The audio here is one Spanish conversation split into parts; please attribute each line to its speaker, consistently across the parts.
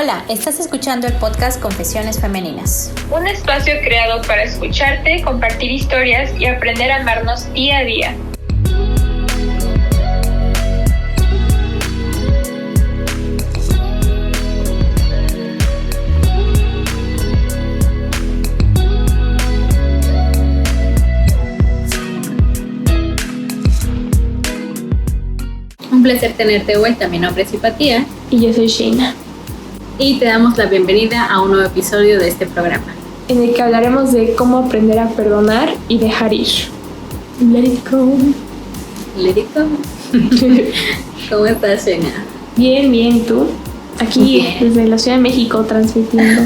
Speaker 1: Hola, estás escuchando el podcast Confesiones Femeninas.
Speaker 2: Un espacio creado para escucharte, compartir historias y aprender a amarnos día a día.
Speaker 1: Un placer tenerte de vuelta. Mi nombre es Hipatia.
Speaker 3: Y yo soy Sheina.
Speaker 1: Y te damos la bienvenida a un nuevo episodio de este programa,
Speaker 3: en el que hablaremos de cómo aprender a perdonar y dejar ir. Let it go.
Speaker 1: Let it go. ¿Cómo estás, Sheina?
Speaker 3: Bien, bien, ¿tú? Aquí
Speaker 1: Bien.
Speaker 3: desde la Ciudad de México transmitiendo.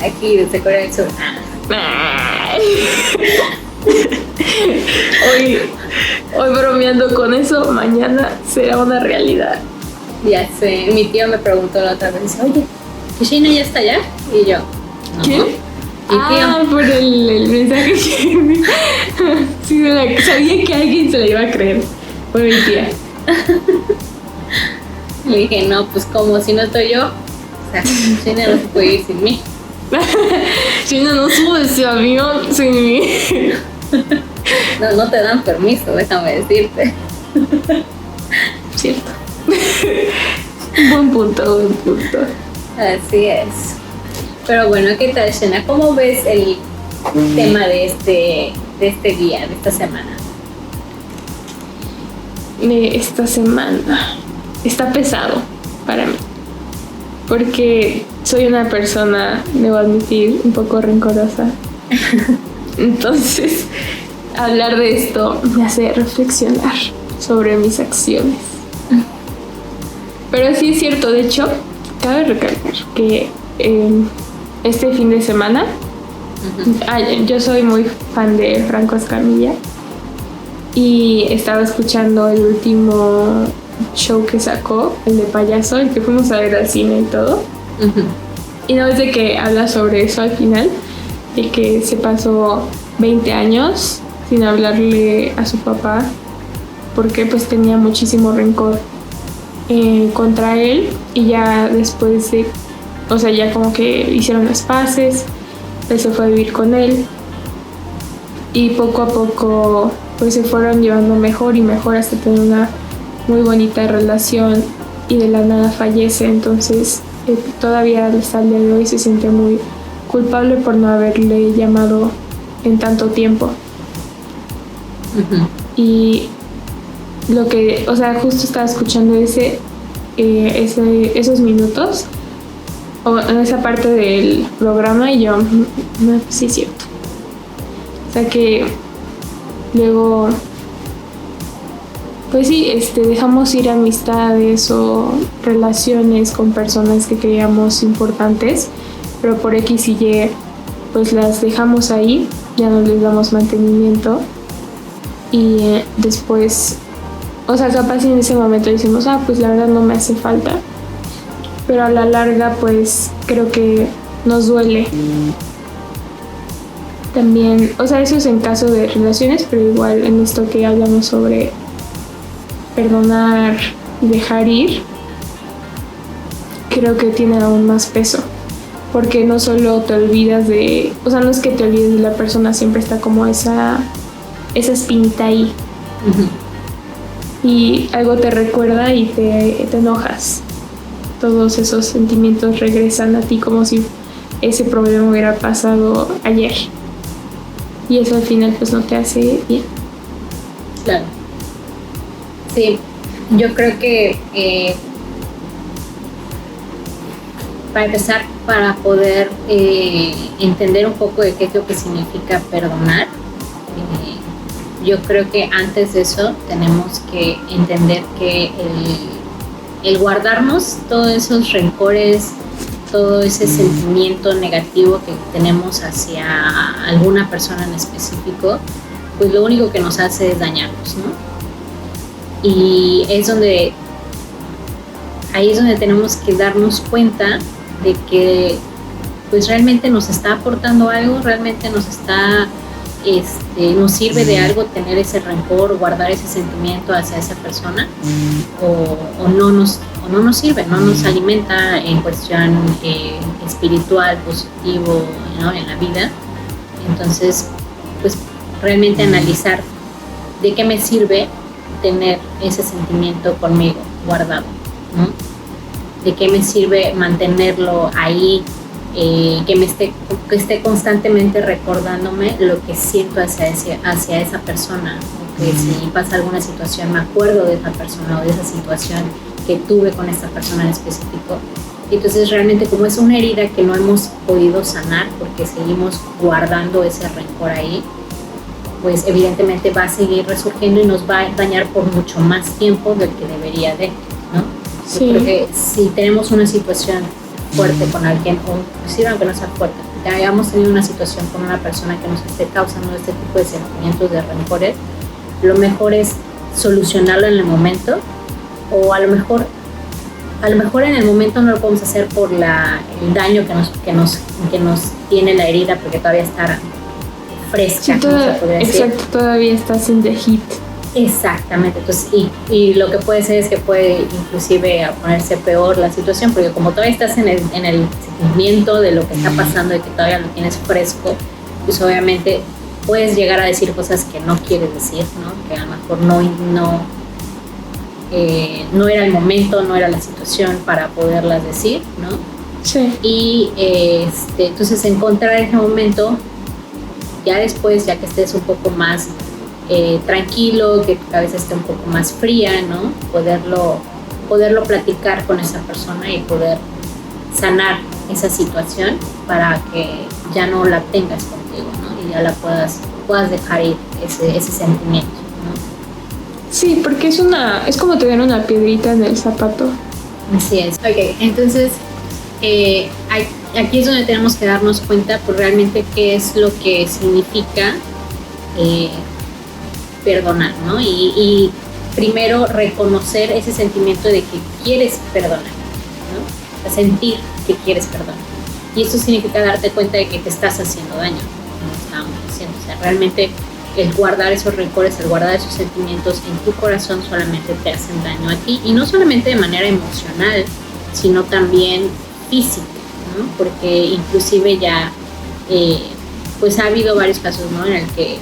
Speaker 1: Aquí desde Corea del Sur.
Speaker 3: Hoy bromeando con eso, mañana será una realidad.
Speaker 1: Ya sé, mi tío me preguntó la otra vez, oye, ¿que Sheina ya está allá? Y yo, no.
Speaker 3: ¿Quién?
Speaker 1: Mi tío.
Speaker 3: Por el mensaje que me... Sí, sabía que alguien se la iba a creer. Fue mi tía.
Speaker 1: Le dije, no, pues como si no estoy yo. O sea, Sheina no se puede ir sin mí.
Speaker 3: Sheina no sube ese avión sin mí.
Speaker 1: No te dan permiso, déjame decirte.
Speaker 3: Cierto. Buen punto.
Speaker 1: Así es. Pero bueno, ¿qué tal, Sheina? ¿Cómo ves el tema de este día, de esta semana?
Speaker 3: Esta semana está pesado para mí, porque soy una persona, debo admitir, un poco rencorosa. Entonces, hablar de esto me hace reflexionar sobre mis acciones. Pero sí es cierto, de hecho, cabe recalcar que este fin de semana, yo soy muy fan de Franco Escamilla y estaba escuchando el último show que sacó, el de payaso, el que fuimos a ver al cine y todo. Y no es de que habla sobre eso al final, de que se pasó 20 años sin hablarle a su papá porque pues tenía muchísimo rencor contra él, y ya después de, o sea, ya como que hicieron las paces, él se fue a vivir con él y poco a poco pues se fueron llevando mejor y mejor hasta tener una muy bonita relación, y de la nada fallece. Entonces todavía hasta el día de hoy se siente muy culpable por no haberle llamado en tanto tiempo. Y lo que, o sea, justo estaba escuchando esos minutos o en esa parte del programa, y yo, no, sí es cierto. O sea que luego, pues sí, dejamos ir amistades o relaciones con personas que creíamos importantes, pero por X y Y pues las dejamos ahí, ya no les damos mantenimiento, y después, o sea, capaz en ese momento decimos, pues la verdad no me hace falta, pero a la larga pues creo que nos duele. También, o sea, eso es en caso de relaciones, pero igual en esto que hablamos sobre perdonar y dejar ir, creo que tiene aún más peso, porque no solo te olvidas de, o sea, no es que te olvides de la persona, siempre está como esa espinita ahí. Y algo te recuerda y te enojas. Todos esos sentimientos regresan a ti como si ese problema hubiera pasado ayer, y eso al final pues no te hace bien.
Speaker 1: Claro. Sí, yo creo que para empezar, para poder entender un poco de qué es lo que significa perdonar, yo creo que antes de eso tenemos que entender que el guardarnos todos esos rencores, todo ese sentimiento negativo que tenemos hacia alguna persona en específico, pues lo único que nos hace es dañarnos, ¿no? Y ahí es donde tenemos que darnos cuenta de que pues realmente nos está aportando algo, realmente nos está nos sirve de algo tener ese rencor, guardar ese sentimiento hacia esa persona, o no nos sirve, no nos alimenta en cuestión espiritual, positivo, ¿no? En la vida. Entonces, pues realmente analizar de qué me sirve tener ese sentimiento conmigo guardado, ¿no? De qué me sirve mantenerlo ahí, que esté constantemente recordándome lo que siento hacia esa persona, o que si pasa alguna situación me acuerdo de esa persona o de esa situación que tuve con esta persona en específico. Entonces realmente, como es una herida que no hemos podido sanar porque seguimos guardando ese rencor ahí, pues evidentemente va a seguir resurgiendo y nos va a dañar por mucho más tiempo del que debería de, ¿no? Sí. Yo creo que si tenemos una situación fuerte con alguien, o inclusive aunque no sea fuerte, que hayamos tenido una situación con una persona que nos esté causando este tipo de sentimientos, de rencores, lo mejor es solucionarlo en el momento, o a lo mejor en el momento no lo podemos hacer por el daño que nos tiene la herida, porque todavía está fresca, sí,
Speaker 3: exacto, todavía está sin the heat.
Speaker 1: Exactamente, entonces, y lo que puede ser es que puede inclusive ponerse peor la situación, porque como todavía estás en el sentimiento de lo que está pasando, de que todavía lo tienes fresco, pues obviamente puedes llegar a decir cosas que no quieres decir, ¿no? Que a lo mejor no era el momento, no era la situación para poderlas decir, ¿no?
Speaker 3: Sí.
Speaker 1: Y entonces encontrar ese momento, ya después, ya que estés un poco más tranquilo, que tu cabeza esté un poco más fría, ¿no? Poderlo platicar con esa persona y poder sanar esa situación para que ya no la tengas contigo, ¿no? Y ya la puedas dejar ir ese sentimiento, ¿no?
Speaker 3: Sí, porque es como tener una piedrita en el zapato.
Speaker 1: Así es. Ok, entonces aquí es donde tenemos que darnos cuenta por realmente qué es lo que significa perdonar, ¿no? Y primero reconocer ese sentimiento de que quieres perdonar, ¿no? Sentir que quieres perdonar. Y eso significa darte cuenta de que te estás haciendo daño, como estábamos diciendo. O sea, realmente el guardar esos rencores, el guardar esos sentimientos en tu corazón solamente te hacen daño a ti, y no solamente de manera emocional, sino también física, ¿no? Porque inclusive ya pues ha habido varios casos, ¿no? En el que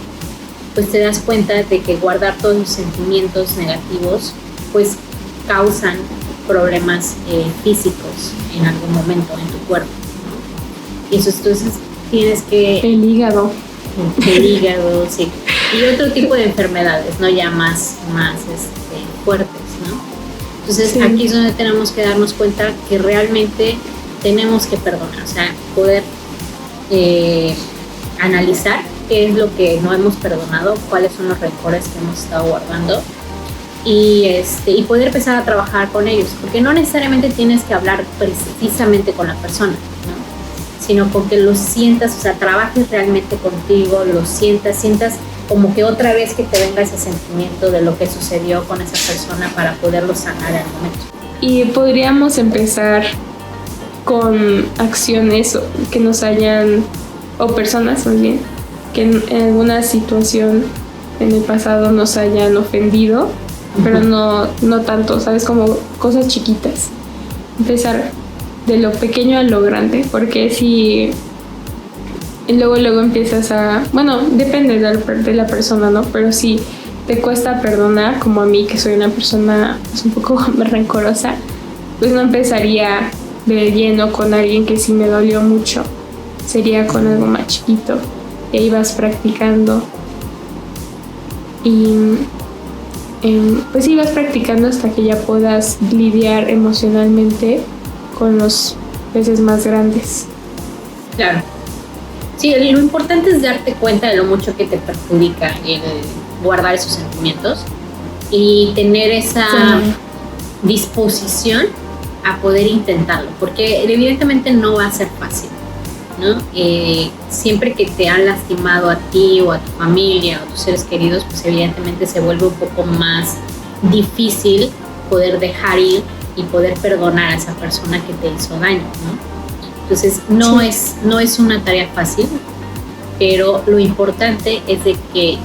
Speaker 1: pues te das cuenta de que guardar todos los sentimientos negativos pues causan problemas físicos en algún momento en tu cuerpo, ¿no? Y eso, entonces tienes que...
Speaker 3: El hígado,
Speaker 1: sí. Y otro tipo de enfermedades, ¿no? Ya más fuertes, ¿no? Entonces sí. Aquí es donde tenemos que darnos cuenta que realmente tenemos que perdonar, o sea, poder analizar qué es lo que no hemos perdonado, cuáles son los rencores que hemos estado guardando, y poder empezar a trabajar con ellos, porque no necesariamente tienes que hablar precisamente con la persona, ¿no? Sino con que lo sientas, o sea, trabajes realmente contigo, lo sientas como que otra vez que te venga ese sentimiento de lo que sucedió con esa persona para poderlo sanar al momento.
Speaker 3: Y podríamos empezar con acciones que nos hayan, o personas más bien, que en alguna situación en el pasado nos hayan ofendido, uh-huh, pero no tanto, ¿sabes? Como cosas chiquitas. Empezar de lo pequeño a lo grande, porque si luego empiezas a... Bueno, depende de la persona, ¿no? Pero si te cuesta perdonar, como a mí, que soy una persona pues, un poco rencorosa, pues no empezaría de lleno con alguien que sí me dolió mucho. Sería con algo más chiquito. Y ahí vas practicando. Y pues sí, vas practicando hasta que ya puedas lidiar emocionalmente con los peces más grandes.
Speaker 1: Claro. Sí, lo importante es darte cuenta de lo mucho que te perjudica el guardar esos sentimientos y tener esa disposición a poder intentarlo, porque evidentemente no va a ser fácil, ¿no? Siempre que te han lastimado a ti o a tu familia o a tus seres queridos, pues evidentemente se vuelve un poco más difícil poder dejar ir y poder perdonar a esa persona que te hizo daño, ¿no? Entonces no es una tarea fácil, pero lo importante es de que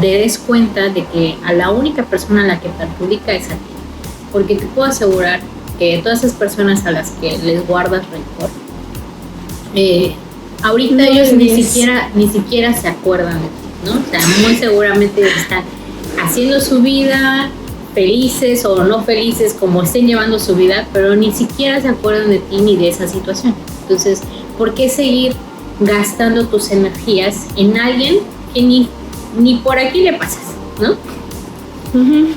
Speaker 1: te des cuenta de que a la única persona a la que perjudica es a ti, porque te puedo asegurar que todas esas personas a las que les guardas rencor, ahorita
Speaker 3: no,
Speaker 1: ellos ni siquiera se acuerdan de ti, ¿no? O sea, muy seguramente están haciendo su vida, felices o no felices, como estén llevando su vida, pero ni siquiera se acuerdan de ti ni de esa situación. Entonces, ¿por qué seguir gastando tus energías en alguien que ni por aquí le pasas, ¿no?
Speaker 3: Uh-huh.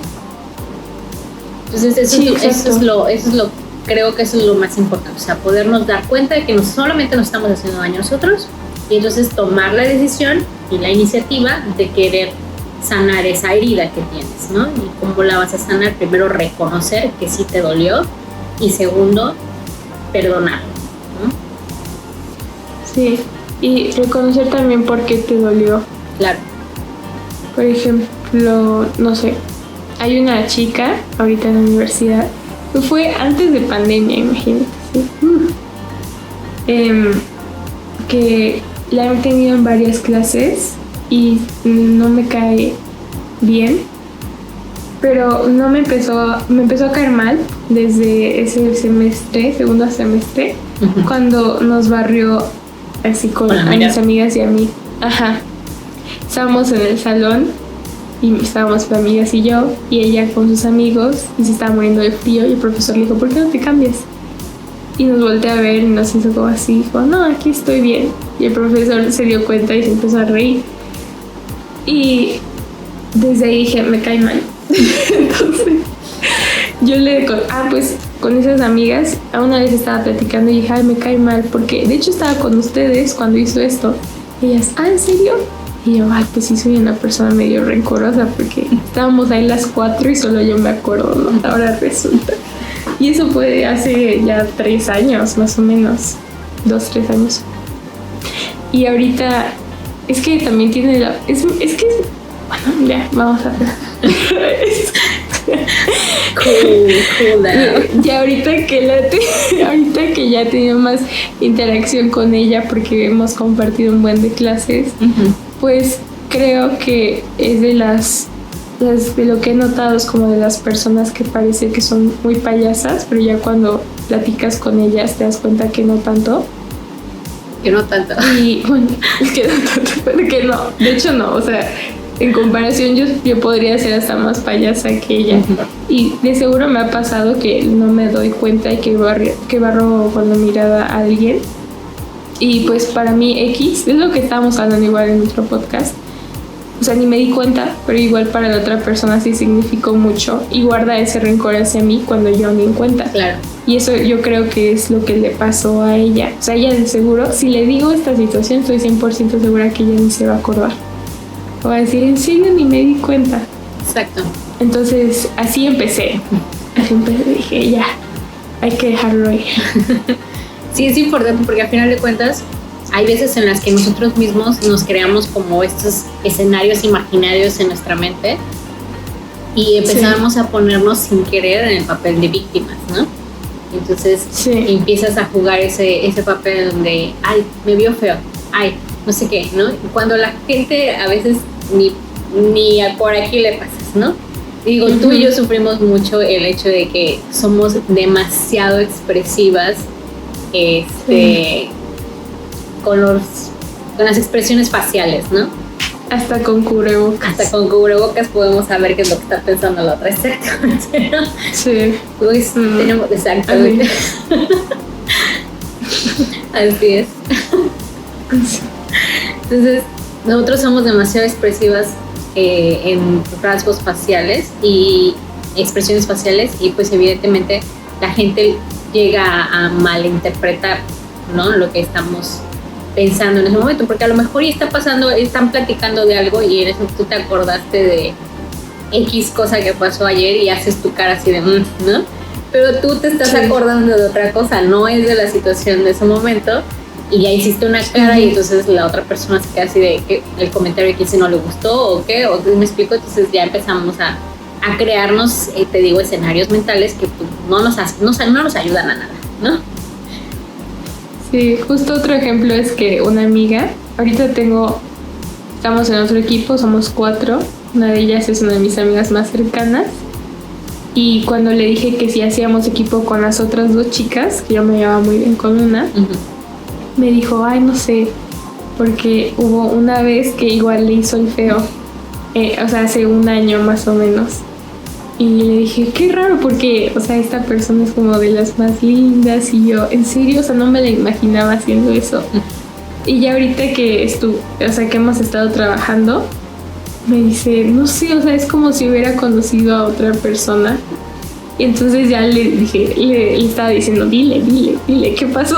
Speaker 1: Entonces creo que eso es lo más importante, o sea, podernos dar cuenta de que no solamente nos estamos haciendo daño a nosotros, y entonces tomar la decisión y la iniciativa de querer sanar esa herida que tienes, ¿no? Y cómo la vas a sanar: primero, reconocer que sí te dolió, y segundo, perdonar, ¿no?
Speaker 3: Sí, y reconocer también por qué te dolió.
Speaker 1: Claro.
Speaker 3: Por ejemplo, no sé, hay una chica ahorita en la universidad, fue antes de pandemia, imagínate, ¿sí? Que la he tenido en varias clases y no me cae bien, pero me empezó a caer mal desde ese semestre, segundo semestre, uh-huh, cuando nos barrió así con a mis amigas y a mí. Ajá. Estábamos en el salón y estábamos mis amigas y yo, y ella con sus amigos, y se estaba muriendo de frío, y el profesor le dijo: ¿por qué no te cambias? Y nos volteó a ver y nos hizo como así, dijo: no, aquí estoy bien. Y el profesor se dio cuenta y se empezó a reír. Y desde ahí dije: me cae mal. Entonces yo pues con esas amigas, a una vez estaba platicando y dije: ay, me cae mal, porque de hecho estaba con ustedes cuando hizo esto. Y ellas: ¿en serio? Y yo: ay, pues sí, soy una persona medio rencorosa, porque estábamos ahí las 4 y solo yo me acuerdo, ¿no? Ahora resulta. Y eso fue hace ya 3 años, más o menos. 2-3 años. Y ahorita, es que también tiene bueno, ya, vamos a ver. Cool. Y ahorita que ya he tenido más interacción con ella, porque hemos compartido un buen de clases, uh-huh, pues creo que es de lo que he notado, es como de las personas que parece que son muy payasas, pero ya cuando platicas con ellas te das cuenta que no tanto.
Speaker 1: Que no tanto.
Speaker 3: Y bueno, es que no tanto, pero que no, de hecho no, o sea, en comparación yo podría ser hasta más payasa que ella. Uh-huh. Y de seguro me ha pasado que no me doy cuenta y que barro con la mirada a alguien. Y pues para mí X, es lo que estábamos hablando igual en nuestro podcast. O sea, ni me di cuenta, pero igual para la otra persona sí significó mucho, y guarda ese rencor hacia mí cuando yo ni en cuenta.
Speaker 1: Claro.
Speaker 3: Y eso yo creo que es lo que le pasó a ella. O sea, ella de seguro, si le digo esta situación, estoy 100% segura que ella ni se va a acordar. O va a decir: en serio, ni me di cuenta.
Speaker 1: Exacto.
Speaker 3: Entonces, así empecé. Dije: ya, hay que dejarlo ahí.
Speaker 1: Sí, es importante, porque al final de cuentas hay veces en las que nosotros mismos nos creamos como estos escenarios imaginarios en nuestra mente y empezamos a ponernos sin querer en el papel de víctimas, ¿no? Entonces empiezas a jugar ese papel donde: ay, me vio feo, ay, no sé qué, ¿no? Cuando la gente a veces ni por aquí le pasas, ¿no? Digo, uh-huh, tú y yo sufrimos mucho el hecho de que somos demasiado expresivas, con las expresiones faciales, ¿no?
Speaker 3: Hasta con cubrebocas
Speaker 1: podemos saber qué es lo que está pensando la otra, exactamente, ¿no?
Speaker 3: Sí.
Speaker 1: Pues tenemos, exactamente. Así es. Entonces, nosotros somos demasiado expresivas en rasgos faciales y expresiones faciales, y pues evidentemente la gente llega a malinterpretar, ¿no?, lo que estamos pensando en ese momento, porque a lo mejor están platicando de algo y en eso tú te acordaste de X cosa que pasó ayer y haces tu cara así de ¿no? Pero tú te estás acordando de otra cosa, no es de la situación de ese momento, y ya hiciste una cara, y entonces la otra persona se queda así de que el comentario que hice no le gustó o qué, o me explico. Entonces ya empezamos a crearnos, te digo, escenarios mentales que pues, no nos ayudan a nada, ¿no?
Speaker 3: Sí, justo otro ejemplo es que una amiga ahorita estamos en otro equipo, somos 4. Una de ellas es una de mis amigas más cercanas. Y cuando le dije que si hacíamos equipo con las otras 2 chicas, que yo me llevaba muy bien con una, me dijo, ay, no sé, porque hubo una vez que igual le hizo el feo, o sea, hace un año más o menos. Y le dije, qué raro, porque, o sea, esta persona es como de las más lindas. Y yo, en serio, o sea, no me la imaginaba haciendo eso. Y ya ahorita que que hemos estado trabajando, me dice, no sé, o sea, es como si hubiera conocido a otra persona. Y entonces ya le dije, le estaba diciendo, dile, ¿qué pasó?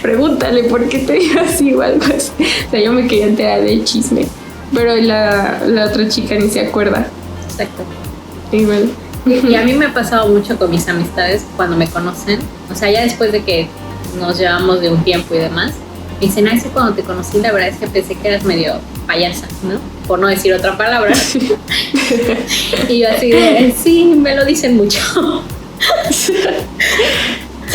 Speaker 3: Pregúntale por qué te dijo así o algo así. O sea, yo me quería enterar del chisme. Pero la otra chica ni se acuerda.
Speaker 1: Exacto.
Speaker 3: Y bueno.
Speaker 1: Y a mí me ha pasado mucho con mis amistades cuando me conocen. O sea, ya después de que nos llevamos de un tiempo y demás, me dicen, ay, sí, cuando te conocí la verdad es que pensé que eras medio payasa, ¿no? Por no decir otra palabra. Y yo así de, sí, me lo dicen mucho.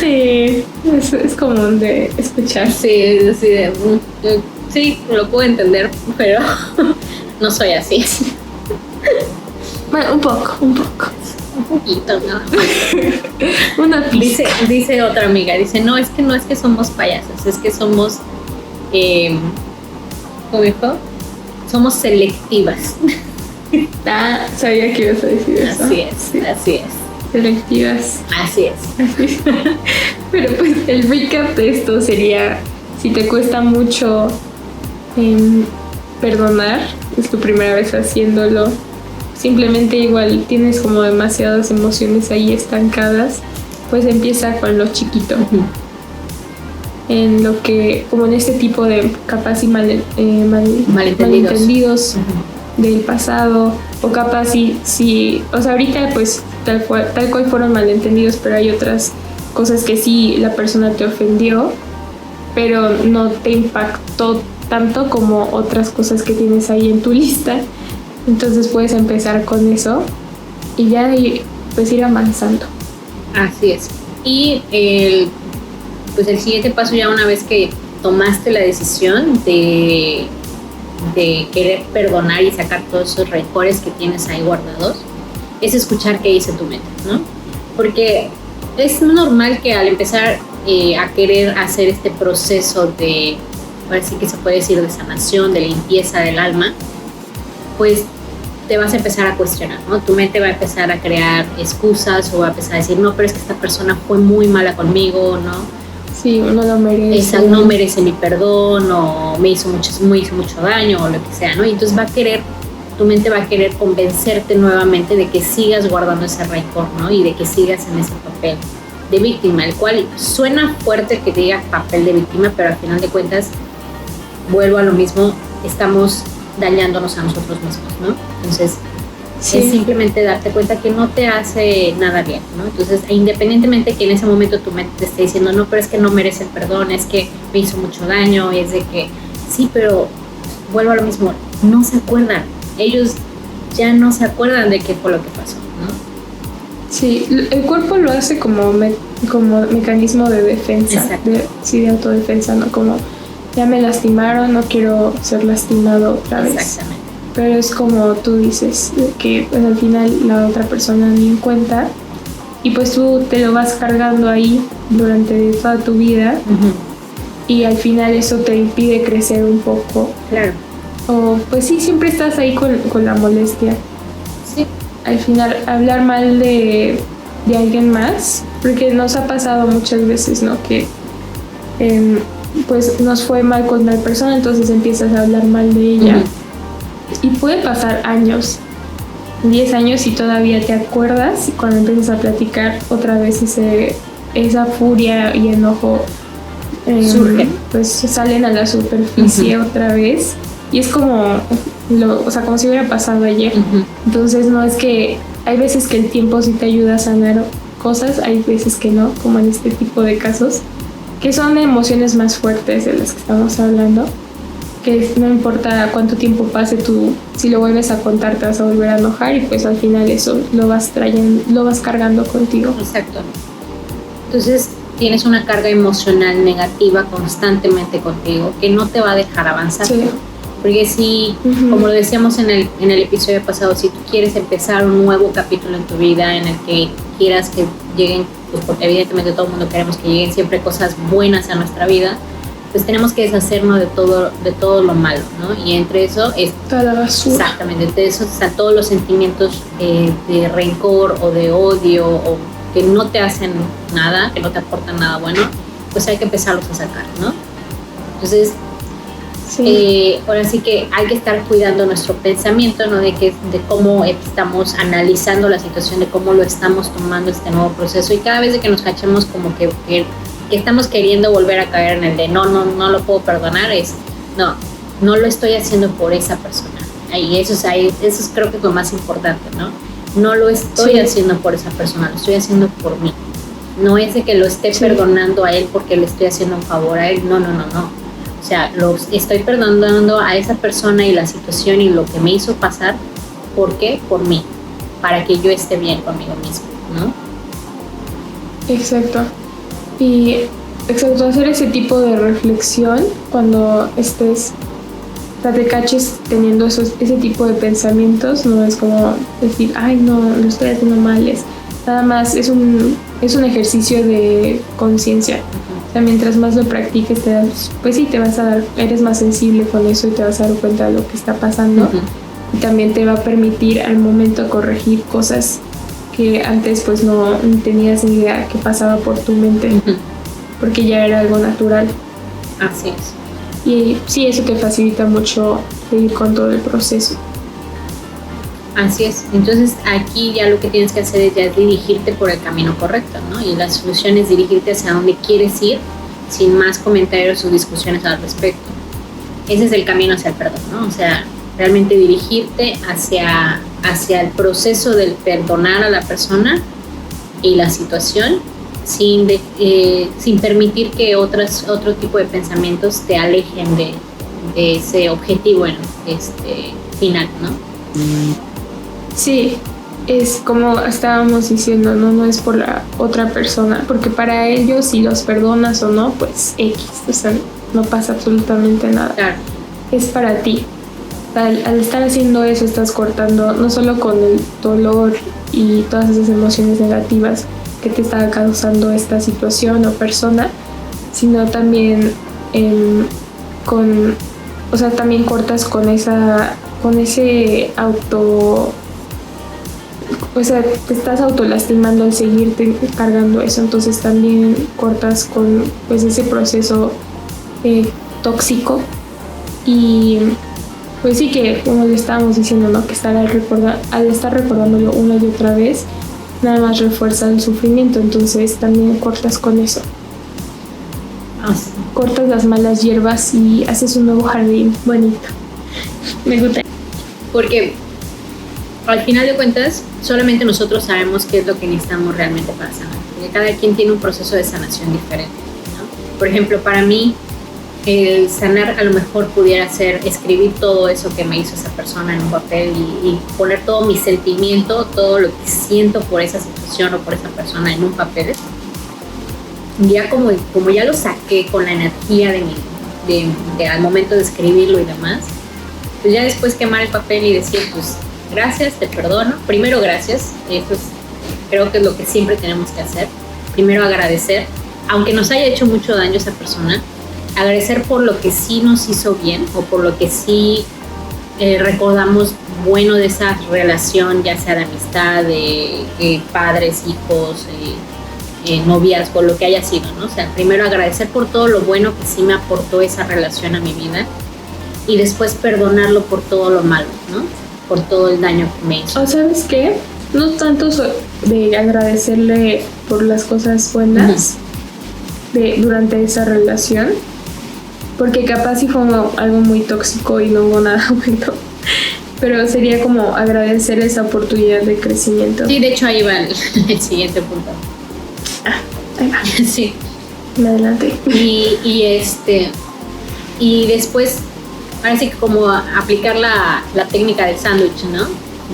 Speaker 3: Sí, es común de escuchar.
Speaker 1: Sí, así de, sí, lo puedo entender, pero no soy así.
Speaker 3: Bueno, un poco.
Speaker 1: Un poquito, ¿no?
Speaker 3: Una pizca.
Speaker 1: Dice otra amiga, dice, no es que somos payasas, es que somos, ¿cómo dijo? Somos selectivas.
Speaker 3: Ah, sabía que ibas a decir eso.
Speaker 1: Así es, sí. Así es.
Speaker 3: Selectivas.
Speaker 1: Así es.
Speaker 3: Pero pues el recap de esto sería, si te cuesta mucho perdonar, es tu primera vez haciéndolo, simplemente igual tienes como demasiadas emociones ahí estancadas, pues empieza con lo chiquito. En lo que, como en este tipo de capaz y malentendidos del pasado, o capaz si o sea, ahorita pues tal cual fueron malentendidos, pero hay otras cosas que sí la persona te ofendió, pero no te impactó tanto como otras cosas que tienes ahí en tu lista. Entonces puedes empezar con eso y ya pues ir avanzando.
Speaker 1: Así es. Y el siguiente paso, ya una vez que tomaste la decisión de querer perdonar y sacar todos esos rencores que tienes ahí guardados, es escuchar qué dice tu mente, ¿no? Porque es normal que al empezar a querer hacer este proceso de, ahora sí que se puede decir, de sanación, de limpieza del alma, pues te vas a empezar a cuestionar, ¿no? Tu mente va a empezar a crear excusas o va a empezar a decir, no, pero es que esta persona fue muy mala conmigo, ¿no?
Speaker 3: Sí, no lo merece.
Speaker 1: No merece mi perdón, o me hizo mucho daño, o lo que sea, ¿no? Y entonces tu mente va a querer convencerte nuevamente de que sigas guardando ese rencor, ¿no? Y de que sigas en ese papel de víctima, el cual suena fuerte que diga papel de víctima, pero al final de cuentas, vuelvo a lo mismo, estamos dañándonos a nosotros mismos, ¿no? Entonces, sí, es simplemente darte cuenta que no te hace nada bien, ¿no? Entonces, independientemente que en ese momento tu mente te esté diciendo, no, pero es que no merece el perdón, es que me hizo mucho daño, y es de que, sí, pero vuelvo a lo mismo, no se acuerdan, ellos ya no se acuerdan de qué fue lo que pasó, ¿no?
Speaker 3: Sí, el cuerpo lo hace como mecanismo de defensa, de autodefensa, ¿no? Como, ya me lastimaron, no quiero ser lastimado otra vez.
Speaker 1: Exactamente.
Speaker 3: Pero es como tú dices, que pues, al final la otra persona ni en cuenta, y pues tú te lo vas cargando ahí durante toda tu vida, y al final eso te impide crecer un poco.
Speaker 1: Claro.
Speaker 3: O pues sí, siempre estás ahí con la molestia.
Speaker 1: Sí.
Speaker 3: Al final hablar mal de alguien más, porque nos ha pasado muchas veces, ¿no? Que pues nos fue mal con tal persona, entonces empiezas a hablar mal de ella. Y puede pasar años, 10 años, y todavía te acuerdas, y cuando empiezas a platicar otra vez esa furia y enojo
Speaker 1: surgen,
Speaker 3: pues salen a la superficie otra vez, y es como como si hubiera pasado ayer. Entonces no es que, hay veces que el tiempo sí te ayuda a sanar cosas, hay veces que no, como en este tipo de casos, que son emociones más fuertes de las que estamos hablando, que no importa cuánto tiempo pase, tú si lo vuelves a contar te vas a volver a enojar, y pues al final eso lo vas cargando contigo.
Speaker 1: Exacto. Entonces tienes una carga emocional negativa constantemente contigo que no te va a dejar avanzar.
Speaker 3: Sí.
Speaker 1: Porque si, como lo decíamos en el episodio pasado, si tú quieres empezar un nuevo capítulo en tu vida en el que quieras que lleguen, pues porque evidentemente todo el mundo queremos que lleguen siempre cosas buenas a nuestra vida, pues tenemos que deshacernos de todo lo malo, ¿no? Y entre eso es
Speaker 3: toda la basura.
Speaker 1: Exactamente, entre eso están todos los sentimientos de rencor o de odio o que no te hacen nada, que no te aportan nada bueno, pues hay que empezarlos a sacar, ¿no? Entonces, sí. Ahora sí que hay que estar cuidando nuestro pensamiento, ¿no? De cómo estamos analizando la situación, de cómo lo estamos tomando este nuevo proceso, y cada vez de que nos cachemos como que estamos queriendo volver a caer en el de no lo puedo perdonar, no lo estoy haciendo por esa persona. Y eso es creo que es lo más importante, ¿no? No lo estoy haciendo por esa persona, lo estoy haciendo por mí. No es de que lo esté perdonando a él porque le estoy haciendo un favor a él, no. O sea, lo estoy perdonando a esa persona y la situación y lo que me hizo pasar. ¿Por qué? Por mí. Para que yo esté bien conmigo mismo, ¿no?
Speaker 3: Exacto. Y hacer ese tipo de reflexión cuando te caches teniendo ese tipo de pensamientos, no es como decir, ay, no, lo estoy haciendo mal. Nada más es un ejercicio de conciencia. O sea, mientras más lo practiques, eres más sensible con eso y te vas a dar cuenta de lo que está pasando. Y también te va a permitir al momento corregir cosas que antes pues no tenías ni idea que pasaba por tu mente, porque ya era algo natural.
Speaker 1: Así es.
Speaker 3: Y sí, eso te facilita mucho seguir con todo el proceso.
Speaker 1: Así es. Entonces aquí ya lo que tienes que hacer es ya dirigirte por el camino correcto, ¿no? Y la solución es dirigirte hacia donde quieres ir, sin más comentarios o discusiones al respecto. Ese es el camino hacia el perdón, ¿no? O sea, realmente dirigirte hacia el proceso del perdonar a la persona y la situación, sin permitir que otro tipo de pensamientos te alejen de ese objetivo final, ¿no?
Speaker 3: Sí, es como estábamos diciendo, no es por la otra persona, porque para ellos si los perdonas o no, pues X, o sea, no pasa absolutamente nada.
Speaker 1: Claro.
Speaker 3: Es para ti. Al estar haciendo eso estás cortando no solo con el dolor y todas esas emociones negativas que te está causando esta situación o persona, sino también también cortas con ese auto, o sea, te estás autolastimando al seguirte cargando eso. Entonces también cortas con pues ese proceso tóxico. Y pues sí, que como le estábamos diciendo, ¿no? Que al estar recordándolo una y otra vez, nada más refuerza el sufrimiento. Entonces también cortas con eso. Cortas las malas hierbas y haces un nuevo jardín bonito. Me gusta.
Speaker 1: Porque al final de cuentas, solamente nosotros sabemos qué es lo que necesitamos realmente para sanar. Porque cada quien tiene un proceso de sanación diferente, ¿no? Por ejemplo, para mí, el sanar a lo mejor pudiera ser escribir todo eso que me hizo esa persona en un papel y poner todo mi sentimiento, todo lo que siento por esa situación o por esa persona en un papel. Ya como ya lo saqué con la energía de al momento de escribirlo y demás, pues ya después quemar el papel y decir, pues gracias, te perdono. Primero gracias, creo que es lo que siempre tenemos que hacer. Primero agradecer, aunque nos haya hecho mucho daño esa persona, agradecer por lo que sí nos hizo bien o por lo que sí recordamos bueno de esa relación, ya sea de amistad, de padres, hijos, noviazgo, lo que haya sido, ¿no? O sea, primero agradecer por todo lo bueno que sí me aportó esa relación a mi vida y después perdonarlo por todo lo malo, ¿no? Por todo el daño que me hizo.
Speaker 3: ¿O sabes qué? No tanto de agradecerle por las cosas buenas durante esa relación, porque capaz sí fue algo muy tóxico y no hubo nada bueno, pero sería como agradecer esa oportunidad de crecimiento.
Speaker 1: Sí, de hecho ahí va el siguiente punto.
Speaker 3: Ahí va.
Speaker 1: Sí.
Speaker 3: Me adelanté.
Speaker 1: Y después, ahora sí que como aplicar la técnica del sándwich, ¿no?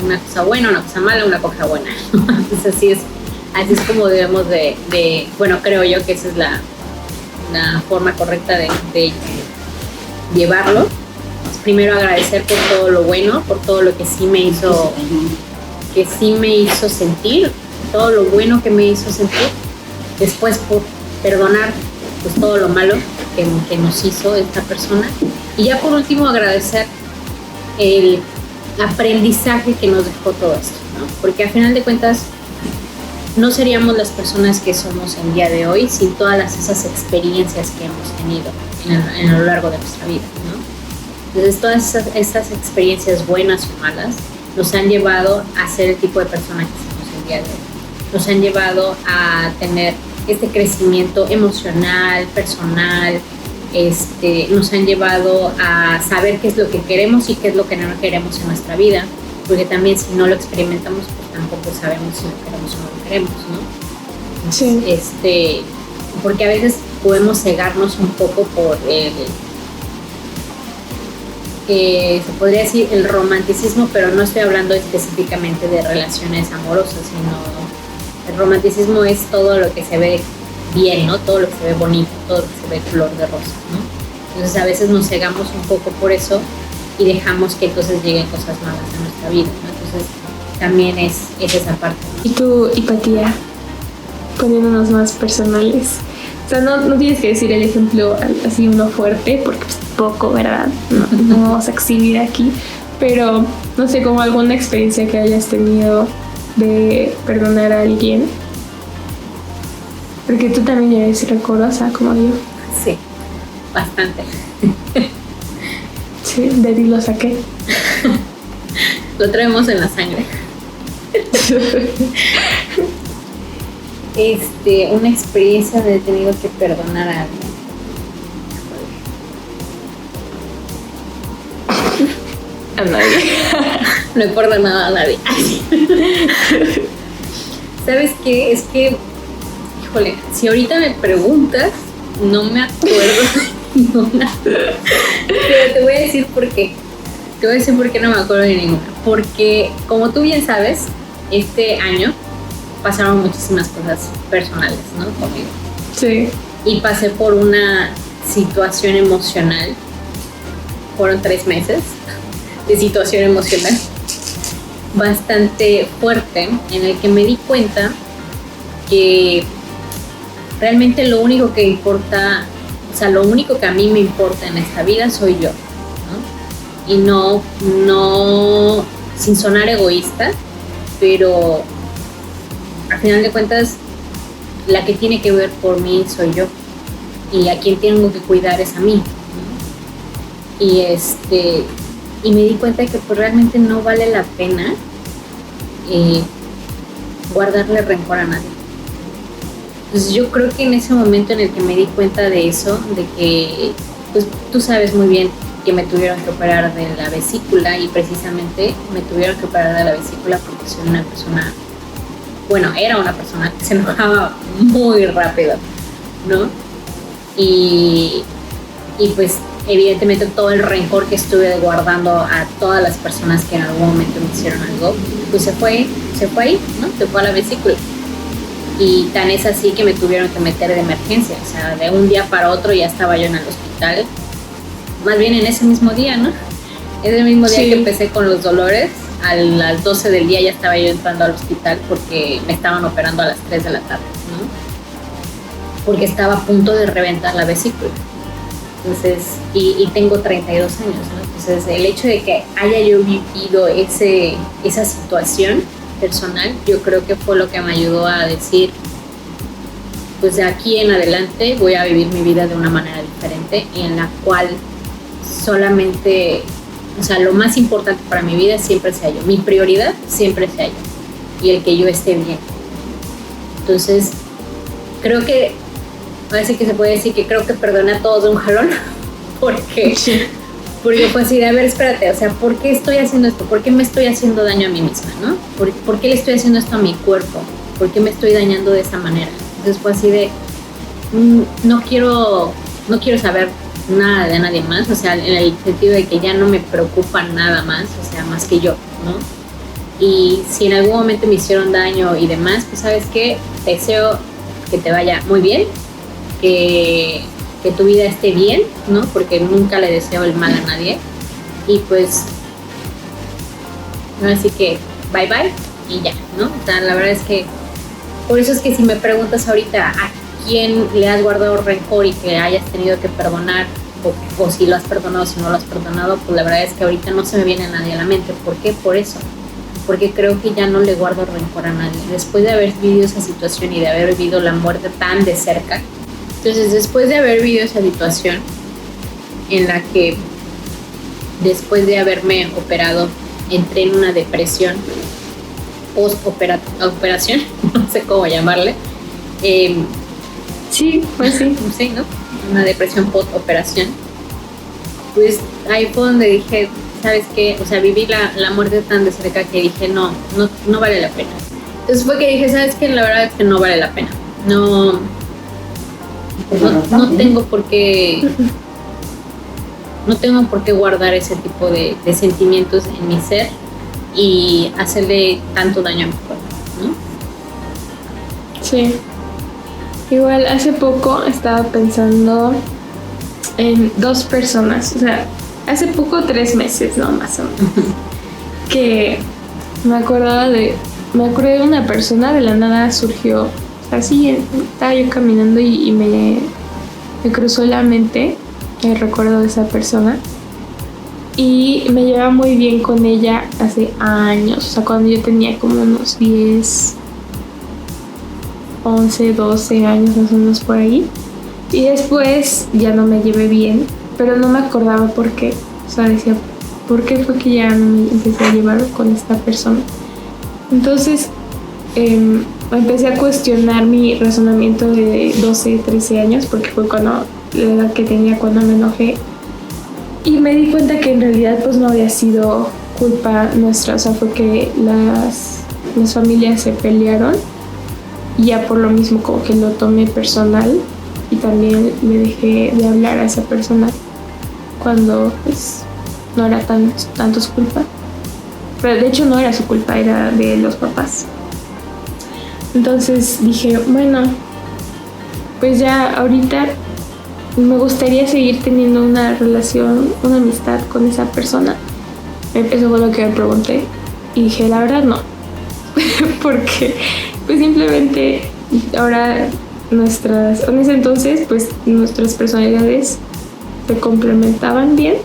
Speaker 1: Una cosa buena, una cosa mala, una cosa buena. Entonces así es Así es como debemos bueno, creo yo que esa es la forma correcta de llevarlo. Primero agradecer por todo lo bueno, por todo lo que sí me hizo sentir, todo lo bueno que me hizo sentir. Después por perdonar pues todo lo malo que nos hizo esta persona. Y ya por último agradecer el aprendizaje que nos dejó todo esto, ¿no? Porque al final de cuentas no seríamos las personas que somos el día de hoy sin todas esas experiencias que hemos tenido a lo largo de nuestra vida, ¿no? Entonces todas esas experiencias buenas o malas nos han llevado a ser el tipo de persona que somos el día de hoy. Nos han llevado a tener este crecimiento emocional, personal, nos han llevado a saber qué es lo que queremos y qué es lo que no queremos en nuestra vida, porque también si no lo experimentamos, pues tampoco sabemos si lo queremos o no lo queremos, ¿no?
Speaker 3: Sí.
Speaker 1: Porque a veces podemos cegarnos un poco por se podría decir el romanticismo, pero no estoy hablando específicamente de relaciones amorosas, sino el romanticismo es todo lo que se ve bien, ¿no? Todo lo que se ve bonito, todo lo que se ve flor de rosa, ¿no? Entonces a veces nos cegamos un poco por eso y dejamos que entonces lleguen cosas malas a nuestra vida, ¿no? Entonces también es esa parte, ¿no?
Speaker 3: Y tu hipatía, poniéndonos más personales. O sea, no tienes que decir el ejemplo así uno fuerte, porque pues poco, ¿verdad? No vamos a exhibir aquí, pero no sé, como alguna experiencia que hayas tenido de perdonar a alguien. Porque tú también eres rencorosa como yo.
Speaker 1: Sí, bastante.
Speaker 3: Sí, de ti lo saqué.
Speaker 1: Lo traemos en la sangre. Una experiencia de he tenido que perdonar a alguien.
Speaker 3: A nadie.
Speaker 1: No he perdonado a nadie. ¿Sabes qué? Es que, híjole, si ahorita me preguntas, no me acuerdo. Pero te voy a decir por qué. Te voy a decir por qué no me acuerdo de ninguna. Porque, como tú bien sabes, este año pasaron muchísimas cosas personales, ¿no? Conmigo.
Speaker 3: Sí.
Speaker 1: Y pasé por una situación emocional. Fueron 3 meses de situación emocional bastante fuerte, en el que me di cuenta que realmente lo único que importa, o sea, lo único que a mí me importa en esta vida soy yo, ¿no? Y no sin sonar egoísta, pero al final de cuentas la que tiene que ver por mí soy yo, y a quien tengo que cuidar es a mí, ¿no? Y me di cuenta de que pues realmente no vale la pena guardarle rencor a nadie. Entonces yo creo que en ese momento en el que me di cuenta de eso, de que pues tú sabes muy bien que me tuvieron que operar de la vesícula, y precisamente me tuvieron que operar de la vesícula porque soy una persona, bueno, era una persona que se enojaba muy rápido, ¿no? Y pues evidentemente todo el rencor que estuve guardando a todas las personas que en algún momento me hicieron algo, pues se fue ahí, ¿no? Se fue a la vesícula. Y tan es así que me tuvieron que meter de emergencia, o sea, de un día para otro ya estaba yo en el hospital, más bien en ese mismo día, ¿no? Ese mismo día que empecé con los dolores, a las 12 del día ya estaba yo entrando al hospital porque me estaban operando a las 3 de la tarde, ¿no? Porque estaba a punto de reventar la vesícula. Entonces, y tengo 32 años, ¿no? Entonces, el hecho de que haya yo vivido esa situación personal, yo creo que fue lo que me ayudó a decir, pues de aquí en adelante voy a vivir mi vida de una manera diferente, y en la cual solamente, o sea, lo más importante para mi vida siempre sea yo, mi prioridad siempre sea yo, y el que yo esté bien. Entonces, creo que así que se puede decir que creo que perdoné a todos de un jalón, porque fue así de, a ver, espérate, o sea, ¿por qué estoy haciendo esto? ¿Por qué me estoy haciendo daño a mí misma, no? ¿Por qué le estoy haciendo esto a mi cuerpo? ¿Por qué me estoy dañando de esa manera? Entonces fue así de, no quiero saber nada de nadie más, o sea, en el sentido de que ya no me preocupa nada más, o sea, más que yo, ¿no? y si en algún momento me hicieron daño y demás, pues sabes qué, te deseo que te vaya muy bien, que tu vida esté bien, ¿no? Porque nunca le deseo el mal a nadie. Y pues, así que bye bye y ya, ¿no? O sea, la verdad es que, por eso es que si me preguntas ahorita a quién le has guardado rencor y que hayas tenido que perdonar, o si lo has perdonado, si no lo has perdonado, pues la verdad es que ahorita no se me viene a nadie a la mente. ¿Por qué? Por eso. Porque creo que ya no le guardo rencor a nadie. Después de haber vivido esa situación y de haber vivido la muerte tan de cerca, entonces después de haber vivido esa situación en la que después de haberme operado entré en una depresión post-operación, no sé cómo llamarle,
Speaker 3: sí, pues sí,
Speaker 1: ¿no? Una depresión post-operación, pues ahí fue donde dije, ¿sabes qué? O sea, viví la muerte tan de cerca que dije, no vale la pena. Entonces fue que dije, ¿sabes qué? La verdad es que no vale la pena. No tengo por qué guardar ese tipo de sentimientos en mi ser y hacerle tanto daño a mi cuerpo, ¿no?
Speaker 3: Sí. Igual hace poco estaba pensando en 2 personas, o sea, hace poco 3 meses, ¿no? Más o menos. Que me acordé de una persona, de la nada surgió, así estaba yo caminando y me cruzó la mente el recuerdo de esa persona. Y me llevaba muy bien con ella hace años, o sea, cuando yo tenía como unos 10, 11, 12 años más o menos por ahí. Y después ya no me llevé bien, pero no me acordaba por qué. O sea, decía, ¿por qué fue que ya no me empecé a llevar con esta persona? Entonces empecé a cuestionar mi razonamiento de 12, 13 años, porque fue cuando la edad que tenía cuando me enojé. Y me di cuenta que en realidad pues no había sido culpa nuestra, o sea, fue que las familias se pelearon y ya por lo mismo como que lo tomé personal y también le dejé de hablar a esa persona cuando pues no era tanto su culpa. Pero de hecho no era su culpa, era de los papás. Entonces dije, bueno, pues ya ahorita me gustaría seguir teniendo una relación, una amistad con esa persona. Eso fue lo que me pregunté y dije, la verdad no. Porque pues simplemente ahora en ese entonces pues nuestras personalidades se complementaban bien,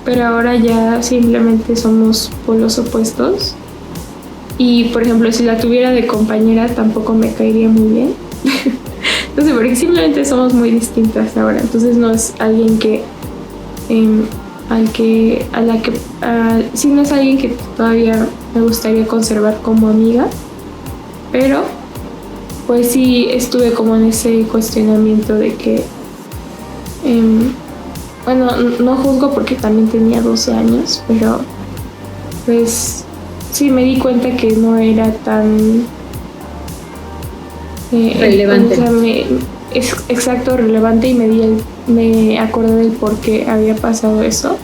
Speaker 3: pero ahora ya simplemente somos polos opuestos. Y por ejemplo, si la tuviera de compañera tampoco me caería muy bien. No sé, porque simplemente somos muy distintas ahora. Entonces no es alguien que sí, no es alguien que todavía me gustaría conservar como amiga, pero pues sí estuve como en ese cuestionamiento de que bueno, no juzgo porque también tenía 12 años, pero pues sí me di cuenta que no era tan
Speaker 1: relevante.
Speaker 3: Exacto, relevante, y me acordé del por qué había pasado eso.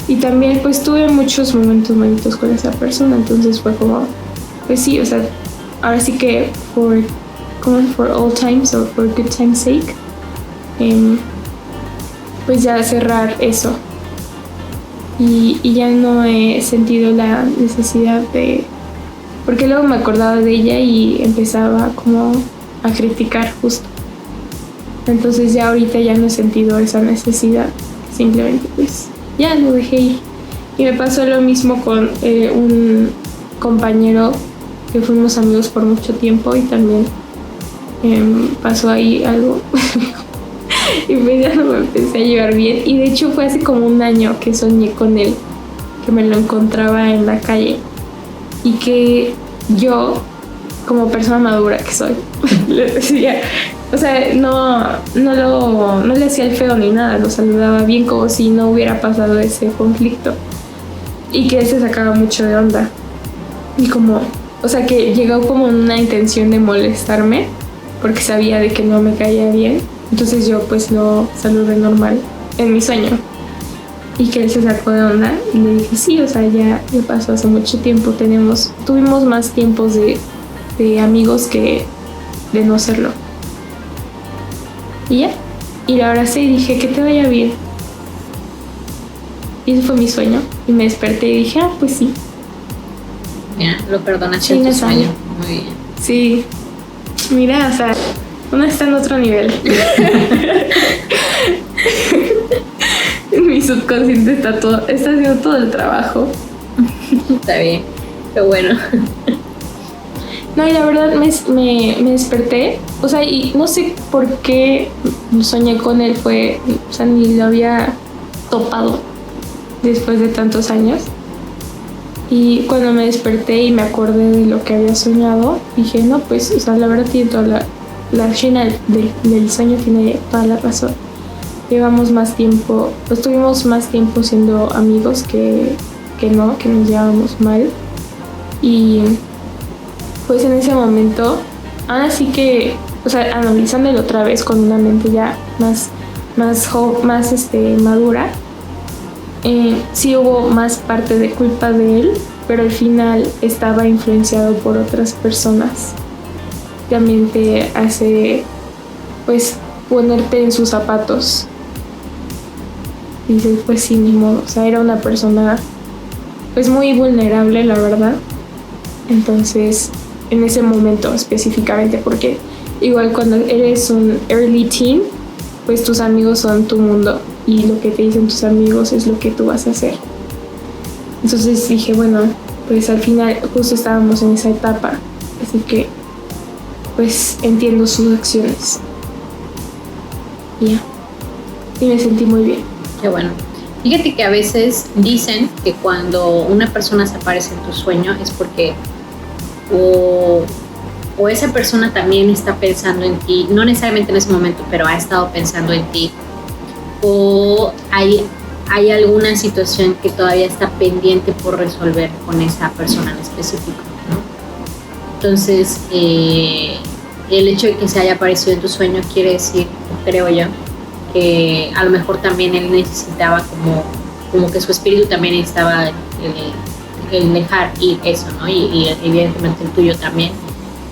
Speaker 3: Y también pues tuve muchos momentos bonitos con esa persona, entonces fue como, pues sí, o sea, ahora sí que for all times or for good time's sake, pues ya cerrar eso. Y ya no he sentido la necesidad de... Porque luego me acordaba de ella y empezaba como a criticar justo. Entonces ya ahorita ya no he sentido esa necesidad. Simplemente pues ya lo dejé ir. Y me pasó lo mismo con un compañero que fuimos amigos por mucho tiempo y también pasó ahí algo. Y pues ya no me empecé a llevar bien. Y de hecho fue hace como un año que soñé con él, que me lo encontraba en la calle y que yo, como persona madura que soy, le decía, o sea, no le hacía el feo ni nada, lo saludaba bien como si no hubiera pasado ese conflicto, y que él se sacaba mucho de onda y como, o sea, que llegó como en una intención de molestarme porque sabía de que no me caía bien. Entonces yo pues lo saludé normal en mi sueño. Y que él se sacó de onda y le dije, sí, o sea, ya pasó hace mucho tiempo, tuvimos más tiempos de amigos que de no serlo. Y ya, y la abracé y dije, que te vaya bien. Y ese fue mi sueño, y me desperté y dije, pues sí.
Speaker 1: Mira, lo perdonaste en tu sueño, muy bien.
Speaker 3: Sí, mira, o sea, uno está en otro nivel. Mi subconsciente está haciendo todo el trabajo.
Speaker 1: Está bien, qué bueno.
Speaker 3: No, y la verdad me desperté, o sea, y no sé por qué soñé con él, o sea, ni lo había topado después de tantos años. Y cuando me desperté y me acordé de lo que había soñado, dije, no, pues, o sea, la verdad tiene toda la Sheena del sueño tiene toda la razón. Tuvimos más tiempo siendo amigos que nos llevábamos mal. Y pues en ese momento, ahora sí que, o sea, analizándolo otra vez con una mente ya más madura, sí hubo más parte de culpa de él, pero al final estaba influenciado por otras personas. También te hace, pues, ponerte en sus zapatos. Y dices, pues sí, ni modo. O sea, era una persona, pues, muy vulnerable, la verdad. Entonces, en ese momento específicamente, porque igual cuando eres un early teen, pues tus amigos son tu mundo y lo que te dicen tus amigos es lo que tú vas a hacer. Entonces dije, bueno, pues al final justo estábamos en esa etapa, así que pues entiendo sus acciones. Y me sentí muy bien.
Speaker 1: Qué bueno. Fíjate que a veces dicen que cuando una persona se aparece en tu sueño es porque o esa persona también está pensando en ti, no necesariamente en ese momento, pero ha estado pensando en ti, o hay alguna situación que todavía está pendiente por resolver con esa persona en específico, ¿no? Entonces, el hecho de que se haya aparecido en tu sueño quiere decir, creo yo, que a lo mejor también él necesitaba como que su espíritu también necesitaba el dejar ir eso, ¿no? Y evidentemente el tuyo también.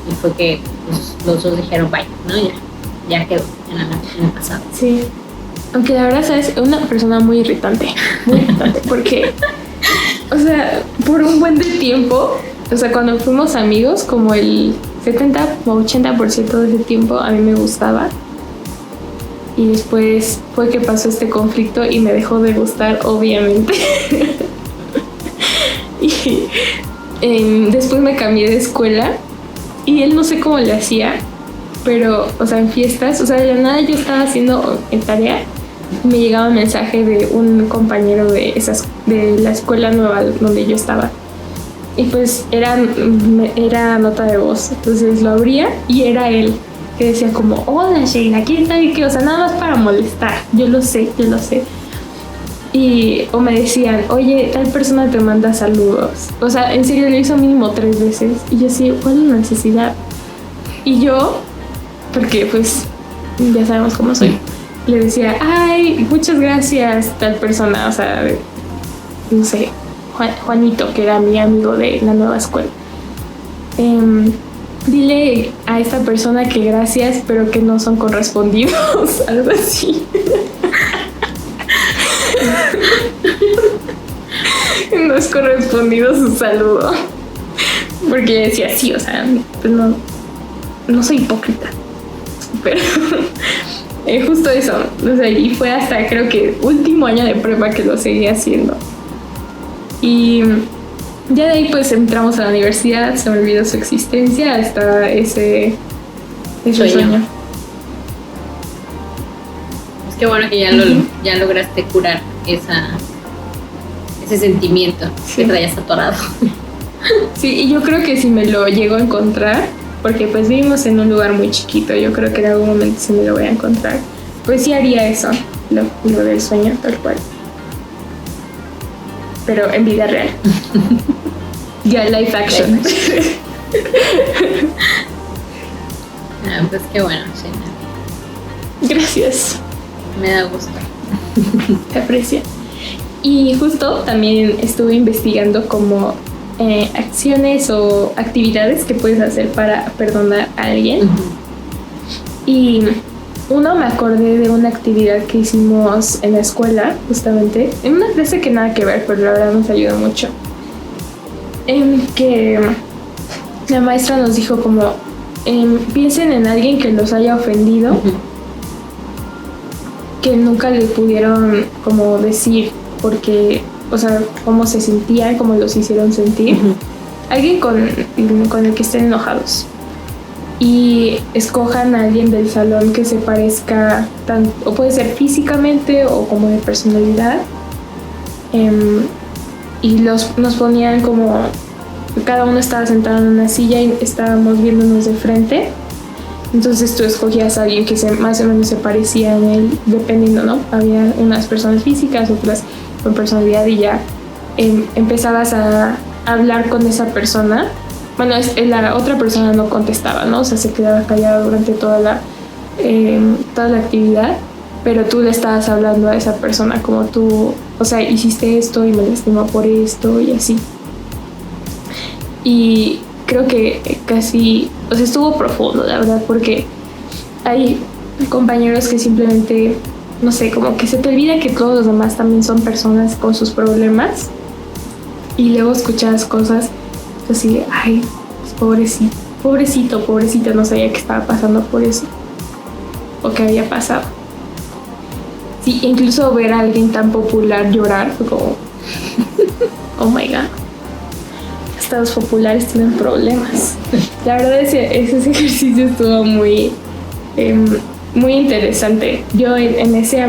Speaker 1: Y fue que pues, los dos dijeron bye, ¿no? Ya quedó en el pasado.
Speaker 3: Sí. Aunque la verdad, ¿sabes? Es una persona muy irritante, porque, o sea, por un buen de tiempo, o sea, cuando fuimos amigos, como el 70 o 80% de ese tiempo a mí me gustaba. Y después fue que pasó este conflicto y me dejó de gustar, obviamente. Y después me cambié de escuela y él no sé cómo le hacía, pero, o sea, en fiestas, o sea, de la nada yo estaba haciendo en tarea, me llegaba un mensaje de un compañero de la escuela nueva donde yo estaba. Y pues era nota de voz, entonces lo abría y era él, que decía como, hola Sheila, ¿quién sabe qué? O sea, nada más para molestar, yo lo sé. O me decían, oye, tal persona te manda saludos. O sea, en serio, lo hizo mínimo 3 veces. Y yo así, ¿cuál es la necesidad? Y yo, porque pues ya sabemos cómo soy, le decía, ay, muchas gracias, tal persona. O sea, no sé, Juanito, que era mi amigo de la nueva escuela. Dile a esta persona que gracias, pero que no son correspondidos. Algo así. No es correspondido su saludo. Porque decía sí, o sea, pues no soy hipócrita. Pero justo eso, o sea, y fue hasta creo que último año de prepa que lo seguí haciendo. Y ya de ahí pues entramos a la universidad, se me olvidó su existencia hasta ese sueño.
Speaker 1: Es que bueno que ya lograste curar ese sentimiento que traías atorado.
Speaker 3: Sí, y yo creo que si me lo llego a encontrar, porque pues vivimos en un lugar muy chiquito, yo creo que en algún momento si me lo voy a encontrar, pues sí haría eso, lo del sueño tal cual. Pero en vida real. Ya, live action.
Speaker 1: Pues qué bueno, sí.
Speaker 3: Gracias.
Speaker 1: Me da gusto.
Speaker 3: Te aprecio. Y justo también estuve investigando como acciones o actividades que puedes hacer para perdonar a alguien. Y uno, me acordé de una actividad que hicimos en la escuela, justamente, en una clase que nada que ver, pero la verdad nos ayudó mucho. En que la maestra nos dijo como, piensen en alguien que los haya ofendido, que nunca le pudieron como decir porque, o sea, cómo se sentían, cómo los hicieron sentir. Alguien con el que estén enojados. Y escojan a alguien del salón que se parezca, o puede ser físicamente o como de personalidad. Y nos ponían como, cada uno estaba sentado en una silla y estábamos viéndonos de frente. Entonces tú escogías a alguien que más o menos se parecía en él, dependiendo, ¿no? Había unas personas físicas, otras con personalidad, y ya empezabas a hablar con esa persona. Bueno, la otra persona no contestaba, ¿no? O sea, se quedaba callada durante toda la actividad, pero tú le estabas hablando a esa persona como tú, o sea, hiciste esto y me lastimó por esto y así. Y creo que casi, o sea, estuvo profundo, la verdad, porque hay compañeros que simplemente, no sé, como que se te olvida que todos los demás también son personas con sus problemas, y luego escuchas cosas así de, ay, pobrecita, no sabía que estaba pasando por eso o que había pasado. Sí, incluso ver a alguien tan popular llorar fue como oh my god, hasta los populares tienen problemas. La verdad ese ejercicio estuvo muy interesante. Yo en ese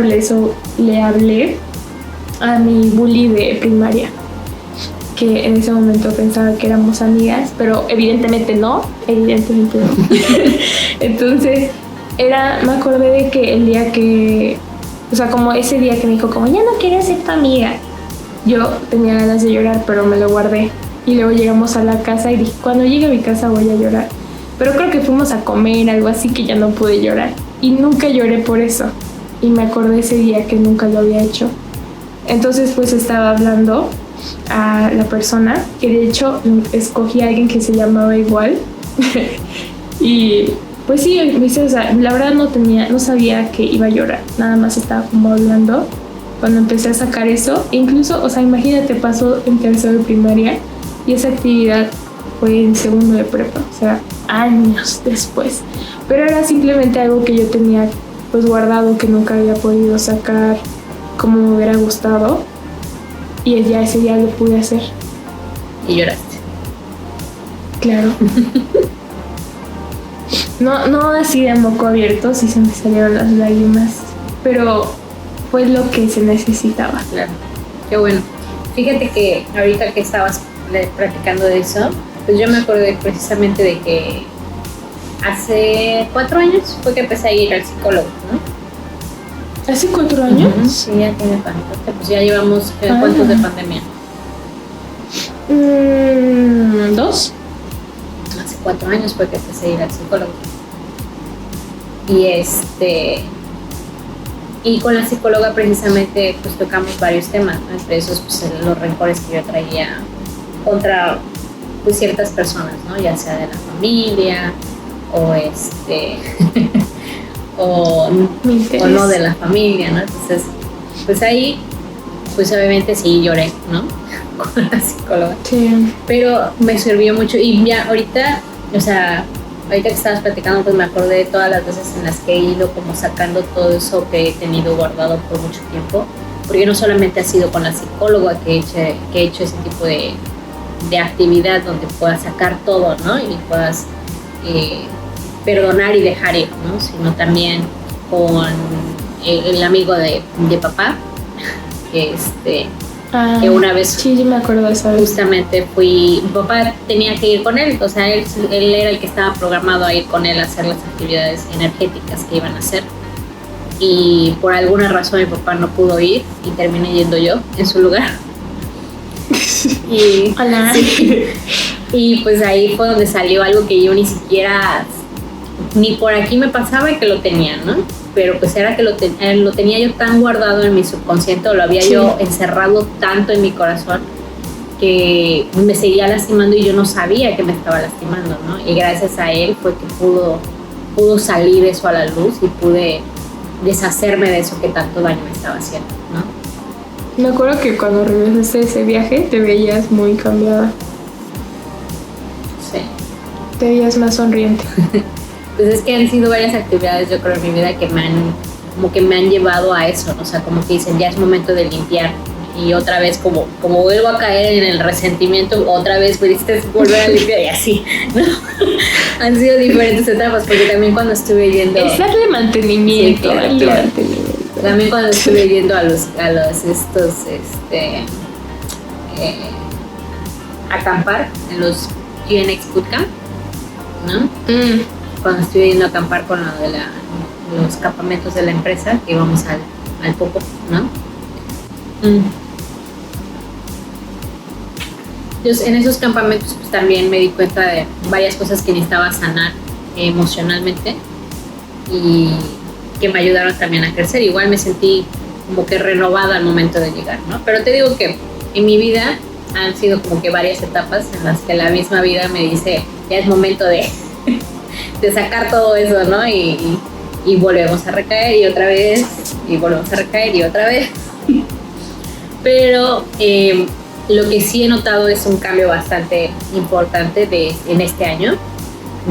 Speaker 3: le hablé a mi bully de primaria, que en ese momento pensaba que éramos amigas, pero evidentemente no. Entonces me acordé de que el día que, o sea, como ese día que me dijo como, ya no quiero ser tu amiga, yo tenía ganas de llorar, pero me lo guardé. Y luego llegamos a la casa y dije, cuando llegue a mi casa voy a llorar. Pero creo que fuimos a comer, algo así, que ya no pude llorar. Y nunca lloré por eso. Y me acordé ese día que nunca lo había hecho. Entonces pues estaba hablando a la persona, que de hecho escogí a alguien que se llamaba igual. Y pues sí, o sea, la verdad no sabía que iba a llorar, nada más estaba como hablando cuando empecé a sacar eso. E incluso, o sea, imagínate, pasó en tercero de primaria y esa actividad fue en segundo de prepa, o sea, años después. Pero era simplemente algo que yo tenía pues guardado, que nunca había podido sacar como me hubiera gustado, y ya ese día lo pude hacer.
Speaker 1: Y lloraste.
Speaker 3: Claro. No así de moco abierto, sí se me salieron las lágrimas, pero fue lo que se necesitaba.
Speaker 1: Claro, qué bueno. Fíjate que ahorita que estabas platicando de eso, pues yo me acordé precisamente de que hace 4 años fue que empecé a ir al psicólogo, ¿no?
Speaker 3: ¿Hace 4 años?
Speaker 1: Sí, ya tiene bastante. Pues ya llevamos, ¿cuántos de pandemia?
Speaker 3: 2.
Speaker 1: Hace 4 años fue que empecé a ir al psicólogo. Y con la psicóloga precisamente pues tocamos varios temas, ¿no? Entre esos pues los rencores que yo traía contra pues ciertas personas, ¿no? Ya sea de la familia o o no de la familia, ¿no? Entonces pues ahí pues obviamente sí lloré, ¿no? Con la psicóloga.
Speaker 3: Sí.
Speaker 1: Pero me sirvió mucho y ya ahorita, o sea, ahorita que estabas platicando, pues me acordé de todas las veces en las que he ido como sacando todo eso que he tenido guardado por mucho tiempo, porque no solamente ha sido con la psicóloga que he hecho ese tipo de actividad donde puedas sacar todo, ¿no? Y puedas perdonar y dejar ir, ¿no? Sino también con el amigo de papá, que una vez
Speaker 3: sí, yo me acuerdo de esa
Speaker 1: justamente mi papá tenía que ir con él, o sea, él era el que estaba programado a ir con él a hacer las actividades energéticas que iban a hacer, y por alguna razón mi papá no pudo ir y terminé yendo yo en su lugar. Y, sí, y pues ahí fue donde salió algo que yo ni siquiera, ni por aquí me pasaba y que lo tenía, ¿no? pero pues era que lo tenía yo tan guardado en mi subconsciente, o lo había yo encerrado tanto en mi corazón, que me seguía lastimando y yo no sabía que me estaba lastimando, ¿no? Y gracias a él fue que pudo salir eso a la luz y pude deshacerme de eso que tanto daño me estaba haciendo, ¿no?
Speaker 3: Me acuerdo que cuando regresaste de ese viaje te veías muy cambiada.
Speaker 1: Sí.
Speaker 3: Te veías más sonriente.
Speaker 1: Pues es que han sido varias actividades, yo creo, en mi vida que me han llevado a eso, ¿no? O sea, como que dicen, ya es momento de limpiar. Y otra vez, como vuelvo a caer en el resentimiento, otra vez pudiste volver a limpiar y así, ¿no? Han sido diferentes etapas, porque también cuando estuve yendo...
Speaker 3: Es darle mantenimiento,
Speaker 1: sí,
Speaker 3: darle mantenimiento.
Speaker 1: También cuando estuve yendo a acampar en los UNX Bootcamp, ¿no? Cuando estuve yendo a acampar con lo de los campamentos de la empresa, que íbamos al Popo, ¿no? Entonces, en esos campamentos pues también me di cuenta de varias cosas que necesitaba sanar emocionalmente y que me ayudaron también a crecer. Igual me sentí como que renovada al momento de llegar, ¿no? Pero te digo que en mi vida han sido como que varias etapas en las que la misma vida me dice, ya es momento de sacar todo eso, ¿no? Y volvemos a recaer y otra vez, y volvemos a recaer y otra vez. Pero lo que sí he notado es un cambio bastante importante en este año,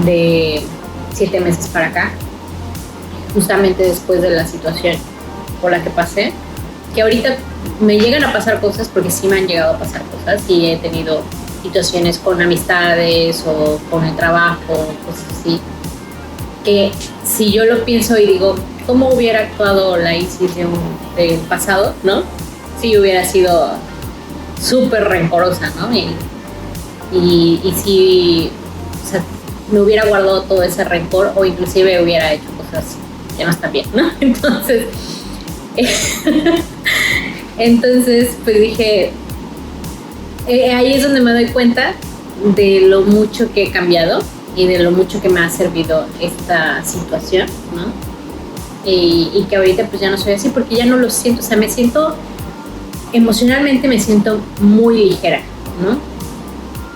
Speaker 1: de 7 meses para acá, justamente después de la situación por la que pasé, que ahorita me llegan a pasar cosas, porque sí me han llegado a pasar cosas, y he tenido situaciones con amistades o con el trabajo, cosas así, que si yo lo pienso y digo, ¿cómo hubiera actuado la Isis del pasado, no? Sí hubiera sido súper rencorosa, ¿no? Y sí, o sea, me hubiera guardado todo ese rencor, o inclusive hubiera hecho cosas que no están bien, ¿no? Entonces pues dije, ahí es donde me doy cuenta de lo mucho que he cambiado y de lo mucho que me ha servido esta situación, ¿no? Y que ahorita pues ya no soy así, porque ya no lo siento, o sea, emocionalmente me siento muy ligera, ¿no?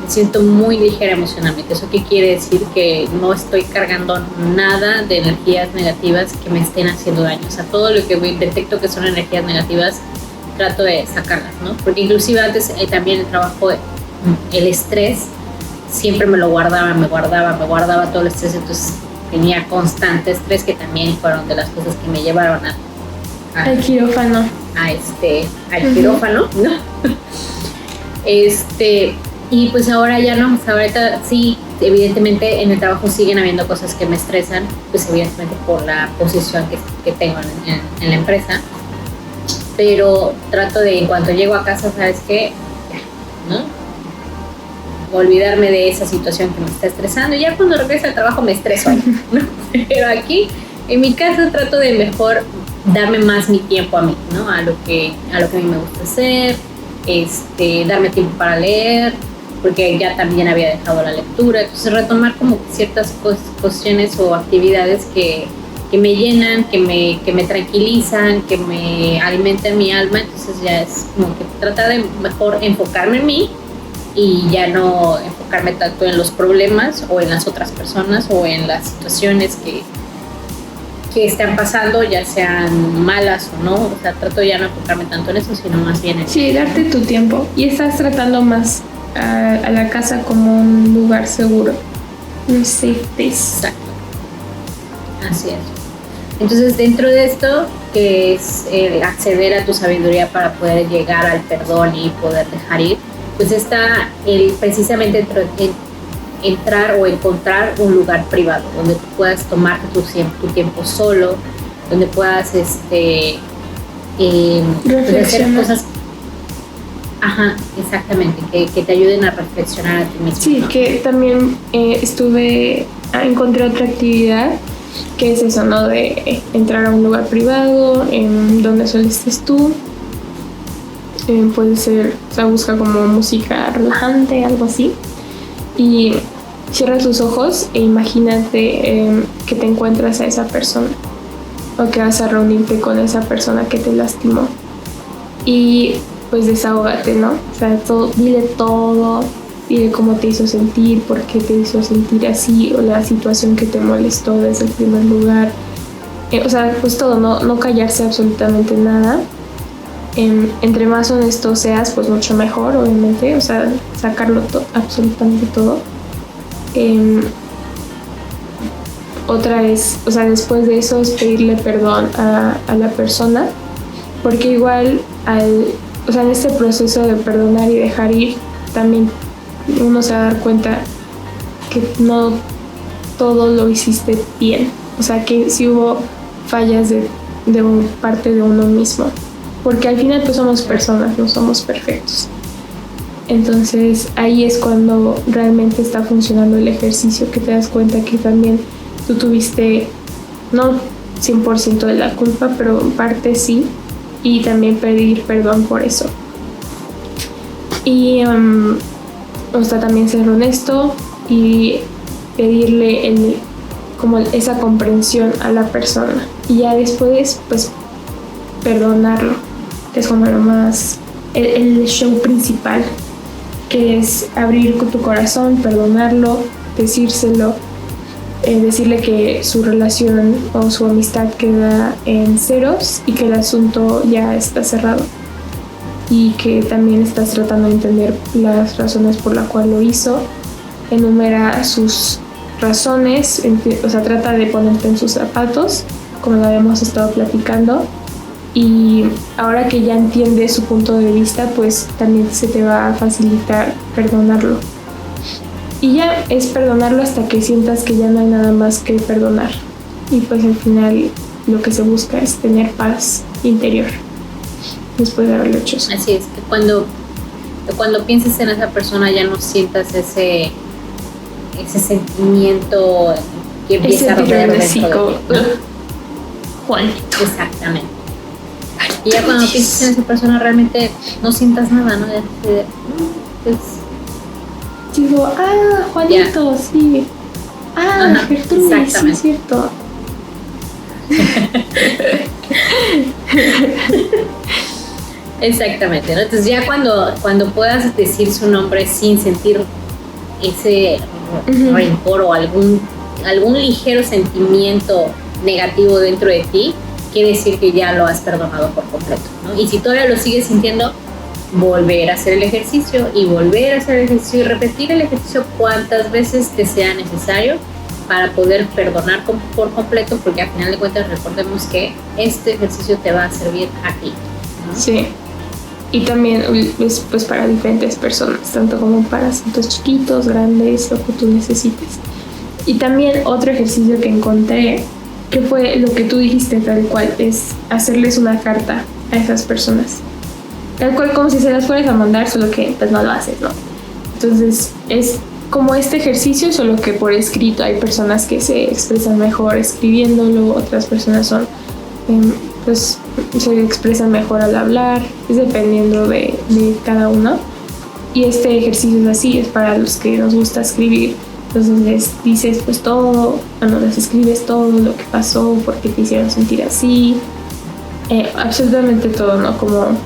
Speaker 1: Me siento muy ligera emocionalmente. ¿Eso qué quiere decir? Que no estoy cargando nada de energías negativas que me estén haciendo daño. O sea, todo lo que detecto que son energías negativas, trato de sacarlas, ¿no? Porque inclusive antes también el trabajo, el estrés, siempre me lo guardaba todo el estrés. Entonces tenía constante estrés, que también fueron de las cosas que me llevaron
Speaker 3: al quirófano.
Speaker 1: Al quirófano, ¿no? Y pues ahora ya no, ahorita sí, evidentemente en el trabajo siguen habiendo cosas que me estresan, pues evidentemente por la posición que tengo en la empresa, pero trato de, en cuanto llego a casa, ¿sabes qué? Ya, ¿no? Olvidarme de esa situación que me está estresando, y ya cuando regreso al trabajo me estreso, ¿no? Pero aquí, en mi casa, trato de mejor darme más mi tiempo a mí, ¿no? A lo que a mí me gusta hacer, darme tiempo para leer, porque ya también había dejado la lectura. Entonces retomar como ciertas cuestiones o actividades que me llenan, que me tranquilizan, que me alimentan mi alma. Entonces ya es como que tratar de mejor enfocarme en mí y ya no enfocarme tanto en los problemas o en las otras personas o en las situaciones que están pasando, ya sean malas o no. O sea, trato ya no enfocarme tanto en eso, sino más bien en...
Speaker 3: Sí, darte tu tiempo. Y estás tratando más a la casa como un lugar seguro, un safe place.
Speaker 1: Exacto. Así es. Entonces, dentro de esto, que es acceder a tu sabiduría para poder llegar al perdón y poder dejar ir, pues está precisamente entrar o encontrar un lugar privado donde tú puedas tomar tu tiempo solo, donde puedas hacer cosas, exactamente, que te ayuden a reflexionar a ti mismo.
Speaker 3: Sí, ¿no? Que también encontré otra actividad que es eso, ¿no? De entrar a un lugar privado en donde solo estés tú. Puede ser, o sea, busca como música relajante, algo así, y cierras tus ojos e imagínate que te encuentras a esa persona o que vas a reunirte con esa persona que te lastimó. Y pues desahógate, ¿no? O sea, dile todo, dile cómo te hizo sentir, por qué te hizo sentir así, o la situación que te molestó desde el primer lugar. O sea, pues todo, no callarse absolutamente nada. Entre más honesto seas, pues mucho mejor, obviamente. O sea, sacarlo absolutamente todo. Otra es, o sea, después de eso es pedirle perdón a la persona, porque igual o sea, en este proceso de perdonar y dejar ir, también uno se va a dar cuenta que no todo lo hiciste bien, o sea, que sí hubo fallas de parte de uno mismo, porque al final pues somos personas, no somos perfectos. Entonces ahí es cuando realmente está funcionando el ejercicio, que te das cuenta que también tú tuviste, no 100% de la culpa, pero en parte sí, y también pedir perdón por eso. Y o sea, también ser honesto y pedirle como esa comprensión a la persona. Y ya después, pues, perdonarlo, que es como lo más, el show principal, que es abrir tu corazón, perdonarlo, decírselo, decirle que su relación o su amistad queda en ceros y que el asunto ya está cerrado, y que también estás tratando de entender las razones por las cuales lo hizo. Enumera sus razones, o sea, trata de ponerte en sus zapatos, como lo habíamos estado platicando, y ahora que ya entiendes su punto de vista, pues también se te va a facilitar perdonarlo. Y ya es perdonarlo hasta que sientas que ya no hay nada más que perdonar. Y pues al final lo que se busca es tener paz interior después de haberlo hecho.
Speaker 1: Así es, que cuando pienses en esa persona ya no sientas ese sentimiento que empieza a romper dentro de ti, ¿no?
Speaker 3: Juanito.
Speaker 1: Exactamente. Y ya cuando pienses en esa persona realmente no sientas nada, ¿no? Pues,
Speaker 3: digo, Juanito, ya. Sí. Gertrudis, sí es cierto.
Speaker 1: Exactamente, ¿no? Entonces ya cuando puedas decir su nombre sin sentir ese rencor o algún ligero sentimiento negativo dentro de ti, quiere decir que ya lo has perdonado por completo, ¿no? Y si todavía lo sigues sintiendo, volver a hacer el ejercicio y volver a hacer el ejercicio y repetir el ejercicio cuantas veces te sea necesario para poder perdonar por completo, porque al final de cuentas recordemos que este ejercicio te va a servir a ti, ¿no?
Speaker 3: Sí, y también es pues para diferentes personas, tanto como para asuntos chiquitos, grandes, lo que tú necesites. Y también otro ejercicio que encontré, que fue lo que tú dijiste tal cual, es hacerles una carta a esas personas. Tal cual como si se las fueras a mandar, solo que pues no lo haces, ¿no? Entonces es como este ejercicio, solo que por escrito. Hay personas que se expresan mejor escribiéndolo, otras personas son pues se expresan mejor al hablar, es dependiendo de cada uno. Y este ejercicio es así, es para los que nos gusta escribir. Entonces les dices pues todo, les escribes todo lo que pasó, por qué te hicieron sentir así, absolutamente todo, ¿no? Como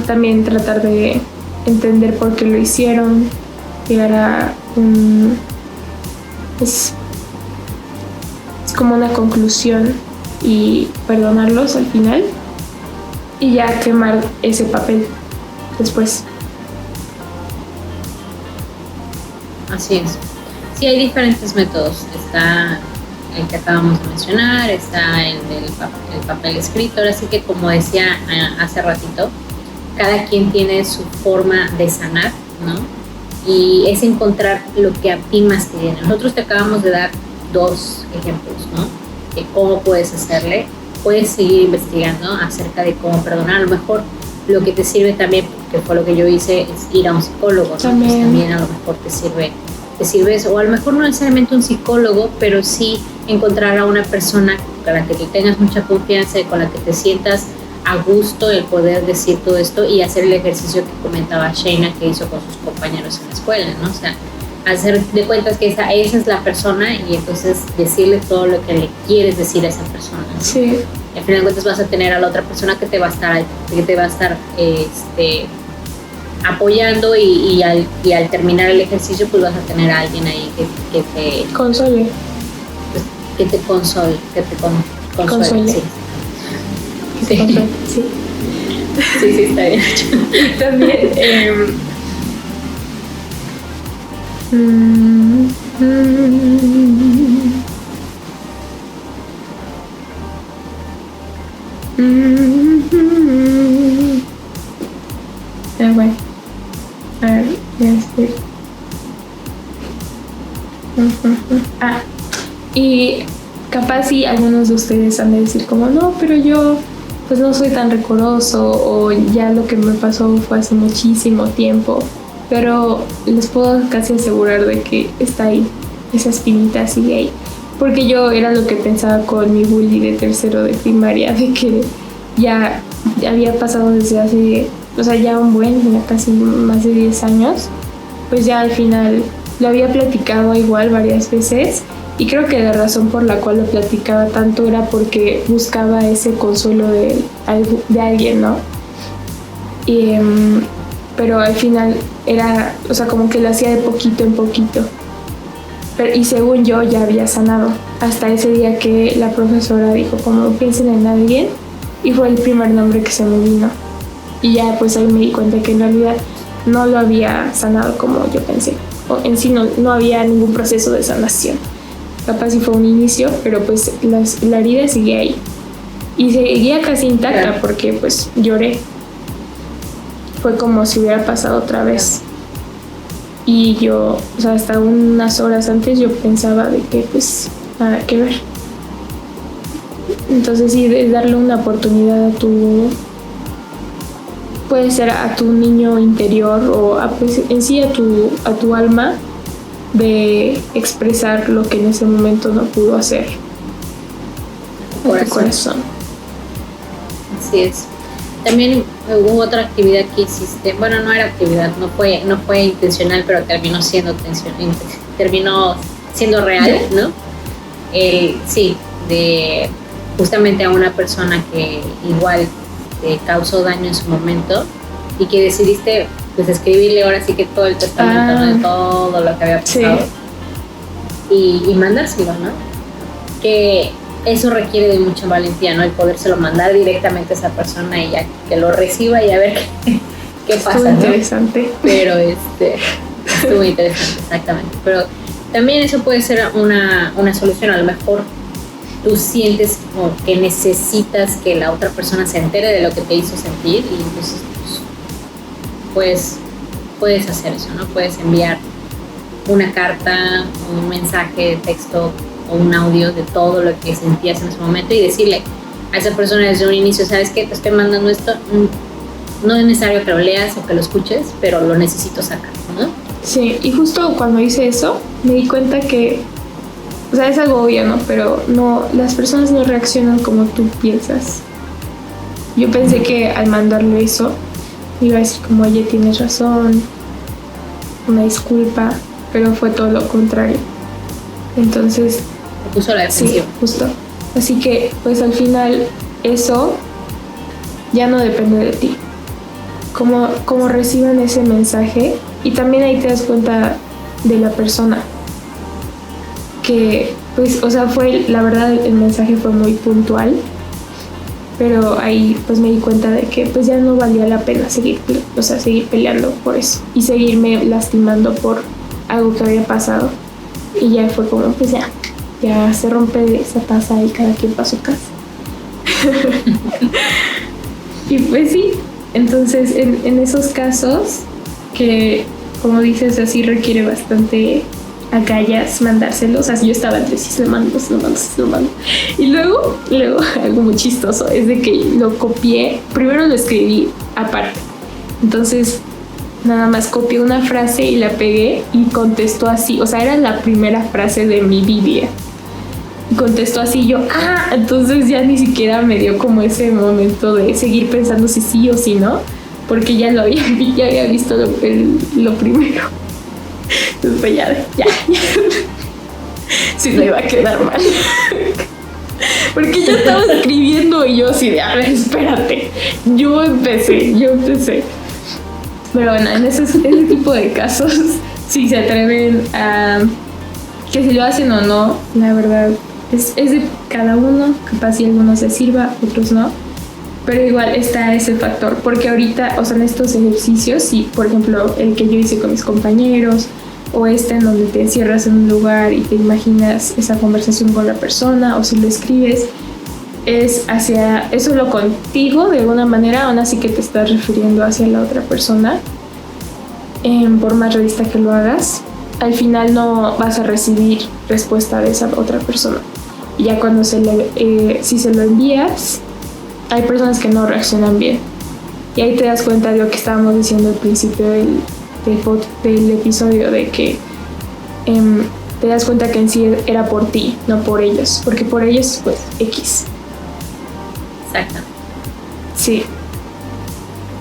Speaker 3: también tratar de entender por qué lo hicieron, llegar a es como una conclusión y perdonarlos al final, y ya quemar ese papel después.
Speaker 1: Así es. Sí, hay diferentes métodos. Está el que acabamos de mencionar, está el papel escrito. Así que, como decía hace ratito, cada quien tiene su forma de sanar, ¿no? Y es encontrar lo que a ti más te viene. Nosotros te acabamos de dar 2 ejemplos, ¿no? De cómo puedes hacerle. Puedes seguir investigando acerca de cómo perdonar. A lo mejor lo que te sirve también, que fue lo que yo hice, es ir a un psicólogo, ¿no? También a lo mejor te sirve eso, o a lo mejor no necesariamente un psicólogo, pero sí encontrar a una persona con la que tú tengas mucha confianza y con la que te sientas a gusto el poder decir todo esto y hacer el ejercicio que comentaba Shayna que hizo con sus compañeros en la escuela, ¿no? O sea, hacer de cuentas que esa es la persona y entonces decirle todo lo que le quieres decir a esa persona.
Speaker 3: Sí.
Speaker 1: Al final de cuentas vas a tener a la otra persona que te va a estar apoyando y al terminar el ejercicio pues vas a tener a alguien ahí que te
Speaker 3: console,
Speaker 1: pues, que te console,
Speaker 3: console.
Speaker 1: Sí.
Speaker 3: Sí. Console, sí.
Speaker 1: Sí, está bien.
Speaker 3: También bueno, a ver, ya estoy. Y capaz si algunos de ustedes han de decir como no, pero yo pues no soy tan rencoroso o ya lo que me pasó fue hace muchísimo tiempo, pero les puedo casi asegurar de que está ahí, esa espinita sigue ahí, porque yo era lo que pensaba con mi bully de tercero de primaria, de que ya había pasado desde hace, o sea, ya casi más de 10 años, pues ya al final lo había platicado igual varias veces. Y creo que la razón por la cual lo platicaba tanto era porque buscaba ese consuelo de alguien, ¿no? Pero al final era, o sea, como que lo hacía de poquito en poquito. Y según yo ya había sanado. Hasta ese día que la profesora dijo como piensen en alguien y fue el primer nombre que se me vino. Y ya pues ahí me di cuenta que en realidad no lo había sanado como yo pensé. O en sí no había ningún proceso de sanación. Capaz sí fue un inicio, pero pues la herida sigue ahí. Y seguía casi intacta porque pues lloré. Fue como si hubiera pasado otra vez. Y yo, o sea, hasta unas horas antes yo pensaba de que pues nada que ver. Entonces sí, es darle una oportunidad puede ser a tu niño interior o pues, en sí a tu alma, de expresar lo que en ese momento no pudo hacer. Corazón.
Speaker 1: Así es. También hubo otra actividad que hiciste. Bueno, no era actividad, no fue intencional, pero terminó siendo real, ¿no? De justamente a una persona que igual te causó daño en su momento y que decidiste pues escribirle ahora sí que todo el testamento, ¿no? De todo lo que había pasado, sí. y mandárselo, ¿no? Que eso requiere de mucha valentía, ¿no? El podérselo mandar directamente a esa persona y ya que lo reciba y a ver qué pasa,
Speaker 3: estuvo interesante, ¿no?
Speaker 1: Pero estuvo interesante, exactamente. Pero también eso puede ser una solución. A lo mejor tú sientes como que necesitas que la otra persona se entere de lo que te hizo sentir y entonces pues puedes hacer eso, ¿no? Puedes enviar una carta, un mensaje de texto o un audio de todo lo que sentías en ese momento y decirle a esa persona desde un inicio, ¿sabes qué? Te estoy mandando esto, no es necesario que lo leas o que lo escuches, pero lo necesito sacar, ¿no?
Speaker 3: Sí, y justo cuando hice eso me di cuenta que, o sea, es algo obvio, ¿no? Pero no, las personas no reaccionan como tú piensas. Yo pensé que al mandarle eso iba a decir como, oye, tienes razón, una disculpa, pero fue todo lo contrario. Entonces,
Speaker 1: me puso la defensiva.
Speaker 3: Sí, justo. Así que, pues al final, eso ya no depende de ti. Como reciban ese mensaje, y también ahí te das cuenta de la persona. Que, pues, o sea, la verdad, el mensaje fue muy puntual. Pero ahí pues me di cuenta de que pues ya no valía la pena seguir peleando por eso y seguirme lastimando por algo que había pasado. Y ya fue como pues ya se rompe esa taza y cada quien para su casa. Y pues sí, entonces en esos casos que como dices así requiere bastante agallas mandárselos, o sea, yo estaba entre si se lo mando. Y luego algo muy chistoso es de que lo copié, primero lo escribí aparte, entonces nada más copié una frase y la pegué y contestó así, o sea, era la primera frase de mi Biblia y contestó así, yo entonces ya ni siquiera me dio como ese momento de seguir pensando si sí o si no, porque ya había visto lo primero. Después ya. Sí, me iba a quedar mal. Porque yo estaba escribiendo y yo así de, a ver, espérate. Yo empecé. Pero bueno, en ese tipo de casos, si se atreven a que si lo hacen o no, la verdad, es de cada uno. Capaz si algunos les sirva, otros no. Pero igual está ese factor. Porque ahorita, o sea, en estos ejercicios, si por ejemplo el que yo hice con mis compañeros, o en donde te encierras en un lugar y te imaginas esa conversación con la persona, o si lo escribes, es solo contigo de alguna manera, aún así que te estás refiriendo hacia la otra persona. Por más realista que lo hagas, al final no vas a recibir respuesta de esa otra persona. Y ya cuando si se lo envías, hay personas que no reaccionan bien. Y ahí te das cuenta de lo que estábamos diciendo al principio del episodio, de que te das cuenta que en sí era por ti, no por ellos, porque por ellos pues X.
Speaker 1: Exacto.
Speaker 3: Sí,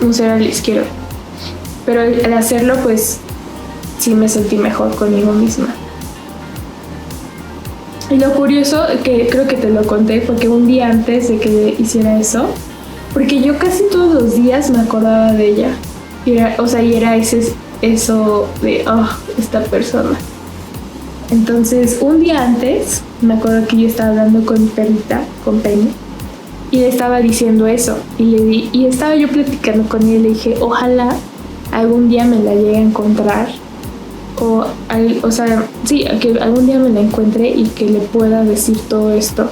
Speaker 3: un ser al izquierdo, pero al hacerlo pues sí me sentí mejor conmigo misma. Y lo curioso, que creo que te lo conté, porque un día antes de que hiciera eso, porque yo casi todos los días me acordaba de ella, y era eso de, esta persona. Entonces, un día antes, me acuerdo que yo estaba hablando con mi perrita, con Penny, y le estaba diciendo eso, y estaba yo platicando con ella y le dije, ojalá algún día me la llegue a encontrar, que algún día me la encuentre y que le pueda decir todo esto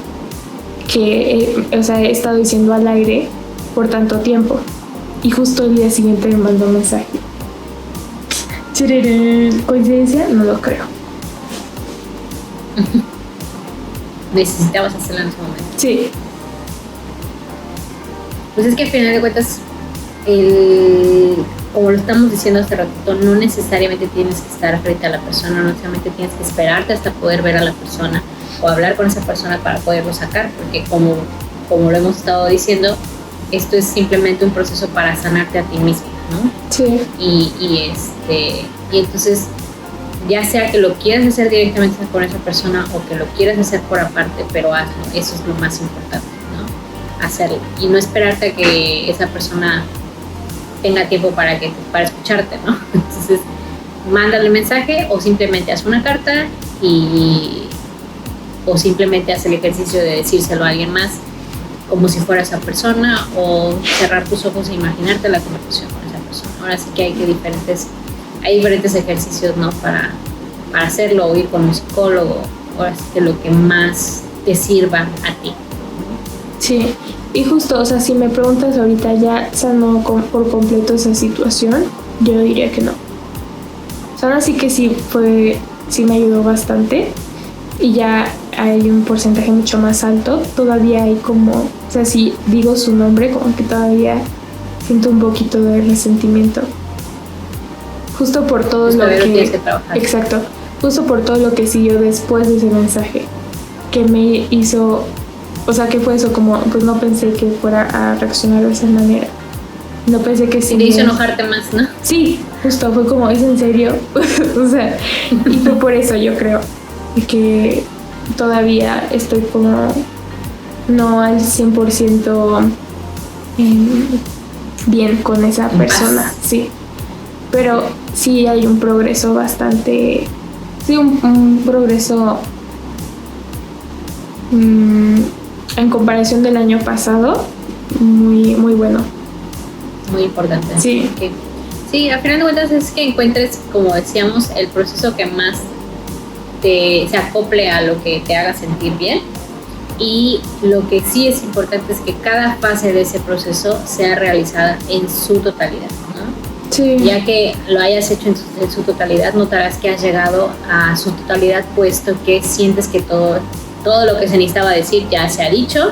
Speaker 3: que he estado diciendo al aire por tanto tiempo. Y justo el día siguiente me mandó un mensaje. ¿Coincidencia? No lo creo.
Speaker 1: Necesitabas hacerlo en ese momento.
Speaker 3: Sí.
Speaker 1: Pues es que al final de cuentas, como lo estamos diciendo hace ratito, no necesariamente tienes que estar frente a la persona, no necesariamente tienes que esperarte hasta poder ver a la persona o hablar con esa persona para poderlo sacar, porque como lo hemos estado diciendo, esto es simplemente un proceso para sanarte a ti mismo, ¿no?
Speaker 3: Sí.
Speaker 1: Y entonces, ya sea que lo quieras hacer directamente con esa persona o que lo quieras hacer por aparte, pero hazlo, eso es lo más importante, ¿no? Hacerlo y no esperarte a que esa persona tenga tiempo para escucharte, ¿no? Entonces, mándale mensaje o simplemente haz una carta o simplemente haz el ejercicio de decírselo a alguien más como si fuera esa persona, o cerrar tus ojos e imaginarte la conversación con esa persona. Ahora sí que hay diferentes ejercicios, ¿no? Para hacerlo, o ir con un psicólogo, ahora sí que lo que más te sirva a ti.
Speaker 3: Sí, y justo, si me preguntas ahorita, ¿ya sanó por completo esa situación? Yo diría que no. Ahora sí que sí me ayudó bastante, y ya hay un porcentaje mucho más alto. Todavía hay si digo su nombre, como que todavía siento un poquito de resentimiento. Justo por todo lo que exacto, justo por todo lo que siguió después de ese mensaje, que me hizo, que fue eso, como pues no pensé que fuera a reaccionar de esa manera. No pensé que sí.
Speaker 1: Te hizo enojarte más, ¿no?
Speaker 3: Sí, justo fue como, ¿es en serio? Y fue por eso, yo creo, que todavía estoy como no al 100% bien con esa persona, sí. Pero sí hay un progreso bastante, un progreso en comparación del año pasado, muy, muy bueno.
Speaker 1: Muy importante.
Speaker 3: Sí.
Speaker 1: Sí, al final de cuentas es que encuentres, como decíamos, el proceso que más se acople a lo que te haga sentir bien. Y lo que sí es importante es que cada fase de ese proceso sea realizada en su totalidad, ¿no?
Speaker 3: Sí.
Speaker 1: Ya que lo hayas hecho en su totalidad, notarás que has llegado a su totalidad, puesto que sientes que todo lo que se necesitaba decir ya se ha dicho,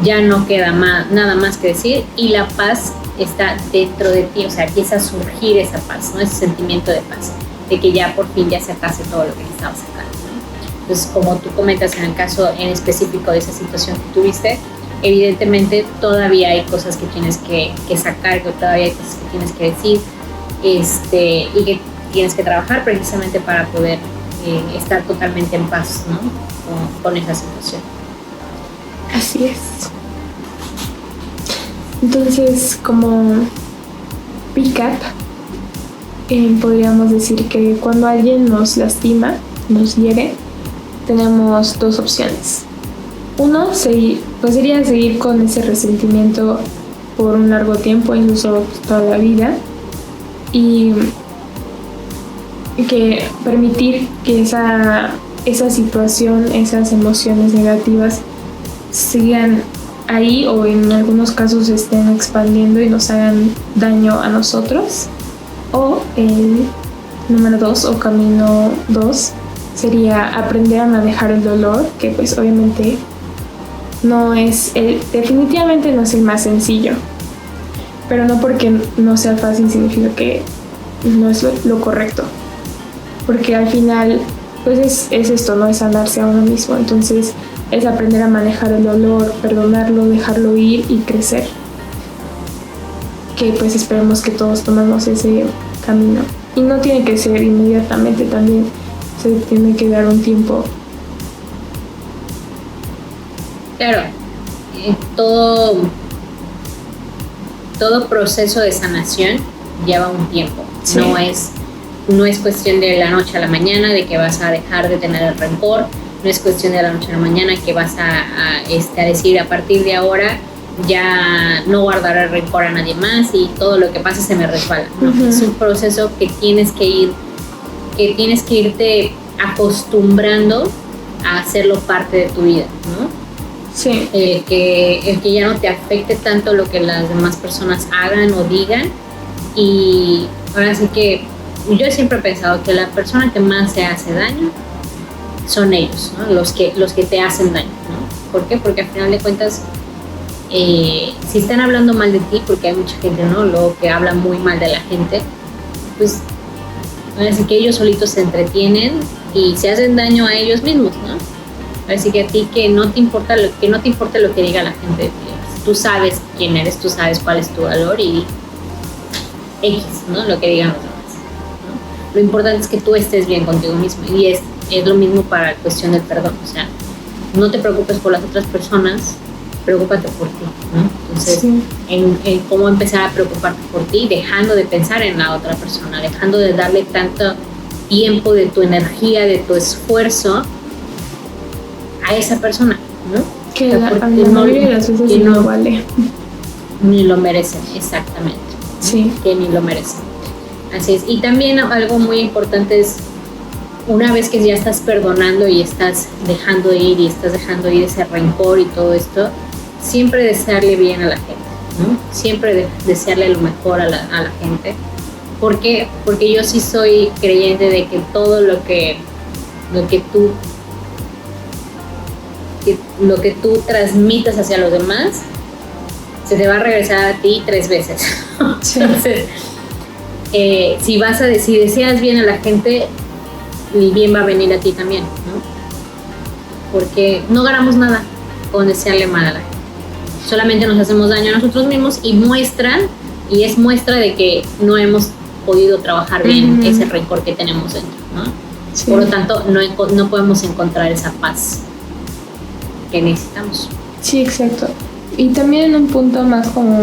Speaker 1: ya no queda nada más que decir, y la paz está dentro de ti, empieza a surgir esa paz, ¿no? Ese sentimiento de paz, de que ya por fin ya sacase todo lo que necesitaba sacar, ¿no? Entonces, como tú comentas en el caso en específico de esa situación que tuviste, evidentemente todavía hay cosas que tienes que sacar, que todavía hay cosas que tienes que decir, y tienes que trabajar precisamente para poder estar totalmente en paz, ¿no? con esa situación.
Speaker 3: Así es. Entonces, como pick-up, podríamos decir que cuando alguien nos lastima, nos hiere, tenemos dos opciones. Uno pues sería seguir con ese resentimiento por un largo tiempo, incluso toda la vida, y que permitir que esa situación, esas emociones negativas sigan ahí o en algunos casos se estén expandiendo y nos hagan daño a nosotros. O el número 2 o camino 2 sería aprender a manejar el dolor, que pues obviamente definitivamente no es el más sencillo, pero no porque no sea fácil significa que no es lo correcto, porque al final pues es esto, no es sanarse a uno mismo. Entonces es aprender a manejar el dolor, perdonarlo, dejarlo ir y crecer, que pues esperemos que todos tomemos ese camino, y no tiene que ser inmediatamente, también se tiene que dar un tiempo.
Speaker 1: Claro, todo proceso de sanación lleva un tiempo. Sí. No es cuestión de la noche a la mañana de que vas a dejar de tener el rencor, no es cuestión de la noche a la mañana que vas a decir a partir de ahora ya no guardaré rencor a nadie más y todo lo que pasa se me resbala. ¿No? Uh-huh. Es un proceso que tienes que irte acostumbrando a hacerlo parte de tu vida, ¿no?
Speaker 3: Sí.
Speaker 1: El que ya no te afecte tanto lo que las demás personas hagan o digan. Y ahora sí que yo siempre he pensado que la persona que más se hace daño son ellos, ¿no? Los que te hacen daño, ¿no? ¿Por qué? Porque al final de cuentas, si están hablando mal de ti, porque hay mucha gente, ¿no? Luego que habla muy mal de la gente, pues así que ellos solitos se entretienen y se hacen daño a ellos mismos, ¿no? Así que a ti que no te importa lo que diga la gente de ti. Tú sabes quién eres, tú sabes cuál es tu valor y X, ¿no? Lo que digan los demás, ¿no? Lo importante es que tú estés bien contigo mismo, y es lo mismo para la cuestión del perdón. O sea, no te preocupes por las otras personas, preocúpate por ti, ¿no? Entonces, sí. en cómo empezar a preocuparte por ti, dejando de pensar en la otra persona, dejando de darle tanto tiempo de tu energía, de tu esfuerzo a esa persona, ¿no?
Speaker 3: Que la mayoría de las veces no vale.
Speaker 1: Ni lo merecen, exactamente.
Speaker 3: Sí.
Speaker 1: Que ni lo merecen. Así es. Y también algo muy importante es, una vez que ya estás perdonando y estás dejando ir y estás dejando ir ese rencor y todo esto, siempre desearle bien a la gente, ¿no? Siempre desearle lo mejor a la gente. ¿Por qué? Porque yo sí soy creyente de que todo lo que tú transmitas hacia los demás se te va a regresar a ti 3 veces. Sí. Entonces, si deseas bien a la gente, el bien va a venir a ti también, ¿no? Porque no ganamos nada con desearle mal a la gente. Solamente nos hacemos daño a nosotros mismos y es muestra de que no hemos podido trabajar bien ese rencor que tenemos dentro, ¿no? Sí. Por lo tanto, no podemos encontrar esa paz que necesitamos.
Speaker 3: Sí, exacto. Y también en un punto más como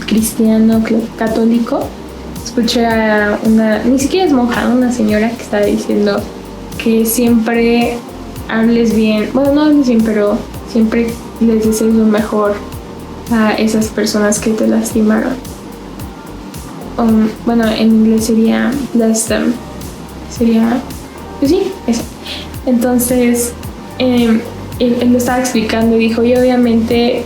Speaker 3: cristiano, católico, escuché a ni siquiera es monja, una señora que estaba diciendo que siempre hables bien, bueno, no hables bien, pero siempre les desees lo mejor a esas personas que te lastimaron. Bueno, en inglés sería bless them. Sería, pues sí, eso. Entonces, él lo estaba explicando y dijo, y obviamente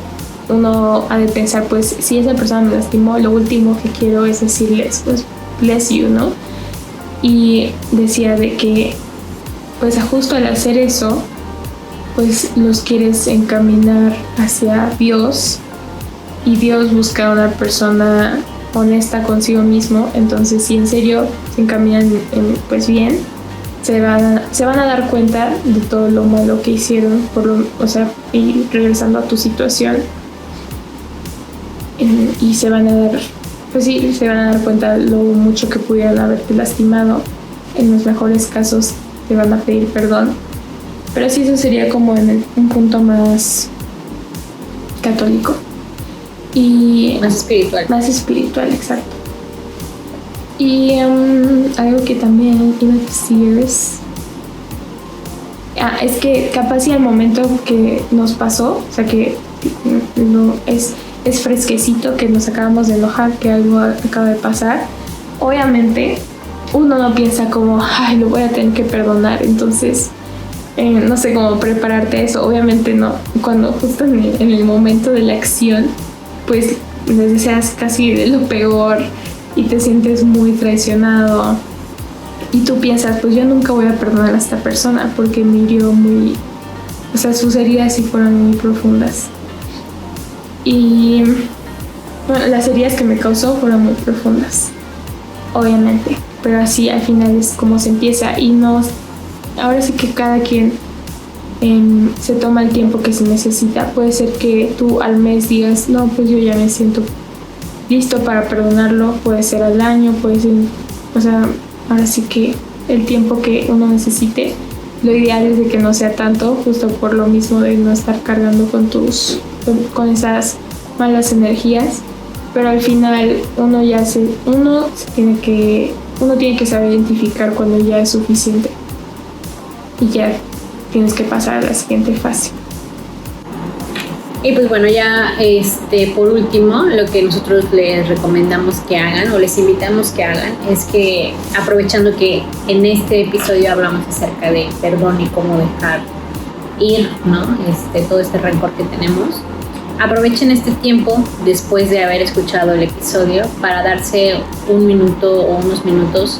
Speaker 3: uno ha de pensar, pues si esa persona me lastimó, lo último que quiero es decirles, pues bless you, ¿no? Y decía de que pues justo al hacer eso, pues los quieres encaminar hacia Dios, y Dios busca a una persona honesta consigo mismo. Entonces si en serio se encaminan pues bien, se van a dar cuenta de todo lo malo que hicieron, y regresando a tu situación, y se van a dar cuenta lo mucho que pudieron haberte lastimado, en los mejores casos te van a pedir perdón. Pero sí, eso sería como en un punto más católico. Y más espiritual, exacto. Y algo que también iba a decir es que capaz y al momento que nos pasó, o sea que es fresquecito, que nos acabamos de enojar, que algo acaba de pasar, obviamente uno no piensa como, ay, lo voy a tener que perdonar, entonces no sé cómo prepararte a eso. Obviamente no, cuando justo en el momento de la acción, pues les deseas casi de lo peor y te sientes muy traicionado y tú piensas, pues yo nunca voy a perdonar a esta persona porque me hirió muy, o sea, sus heridas sí fueron muy profundas. Y bueno, las heridas que me causó fueron muy profundas, obviamente, pero así al final es como se empieza. Y no, ahora sí que cada quien se toma el tiempo que se necesita. Puede ser que tú al mes digas, no, pues yo ya me siento listo para perdonarlo, puede ser al año, puede ser, o sea, ahora sí que el tiempo que uno necesite. Lo ideal es de que no sea tanto, justo por lo mismo de no estar cargando con esas malas energías, pero al final uno tiene que saber identificar cuando ya es suficiente y ya tienes que pasar a la siguiente fase.
Speaker 1: Y pues bueno, ya por último, lo que nosotros les recomendamos que hagan o les invitamos que hagan es que, aprovechando que en este episodio hablamos acerca de perdón y cómo dejar ir, ¿no? Todo este rencor que tenemos, aprovechen este tiempo después de haber escuchado el episodio para darse un minuto o unos minutos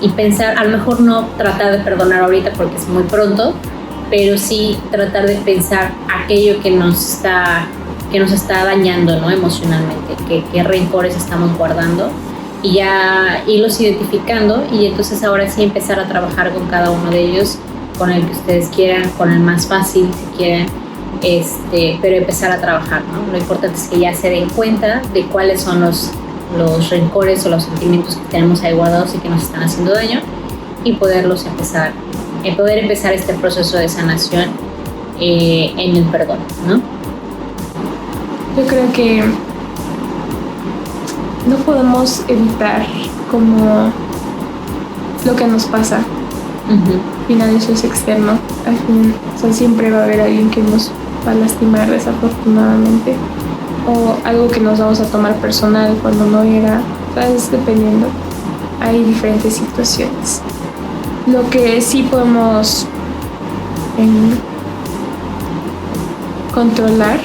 Speaker 1: y pensar, a lo mejor no tratar de perdonar ahorita porque es muy pronto, pero sí tratar de pensar aquello que nos está dañando, ¿no? Emocionalmente, qué rencores estamos guardando, y ya irlos identificando, y entonces ahora sí empezar a trabajar con cada uno de ellos, con el que ustedes quieran, con el más fácil si quieren, pero empezar a trabajar, ¿no? Lo importante es que ya se den cuenta de cuáles son los rencores o los sentimientos que tenemos ahí guardados y que nos están haciendo daño, y poder empezar este proceso de sanación en el perdón, ¿no?
Speaker 3: Yo creo que no podemos evitar como lo que nos pasa. Al final eso es externo. Al fin, o sea, siempre va a haber alguien que nos va a lastimar desafortunadamente, o algo que nos vamos a tomar personal cuando no era, ¿sabes? Dependiendo. Hay diferentes situaciones. Lo que sí podemos controlar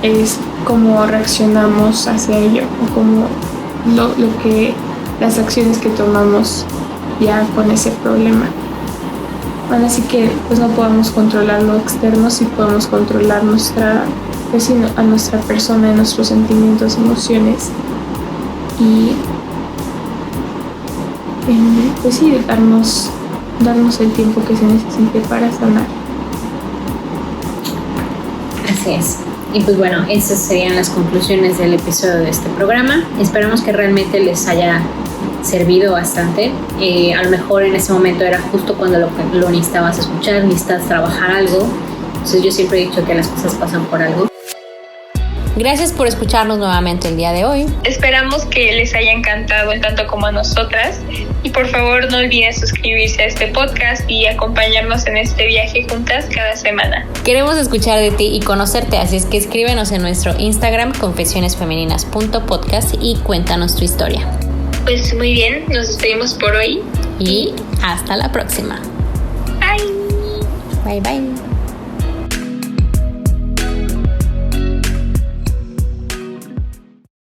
Speaker 3: es cómo reaccionamos hacia ello, o cómo las acciones que tomamos ya con ese problema. Bueno, así que pues no podemos controlar lo externo, sí podemos controlar a nuestra persona, nuestros sentimientos, emociones, y pues sí, darnos el tiempo que se necesite para sanar.
Speaker 1: Así es. Y pues bueno, esas serían las conclusiones del episodio de este programa. Esperamos que realmente les haya servido bastante. A lo mejor en ese momento era justo cuando lo necesitabas escuchar, necesitas trabajar algo. Entonces yo siempre he dicho que las cosas pasan por algo. Gracias por escucharnos nuevamente el día de hoy.
Speaker 2: Esperamos que les haya encantado tanto como a nosotras, y por favor no olviden suscribirse a este podcast y acompañarnos en este viaje juntas cada semana.
Speaker 1: Queremos escuchar de ti y conocerte, así es que escríbenos en nuestro Instagram confesionesfemeninas.podcast y cuéntanos tu historia.
Speaker 2: Pues muy bien, nos despedimos por hoy
Speaker 1: y hasta la próxima.
Speaker 2: Bye.
Speaker 1: Bye bye.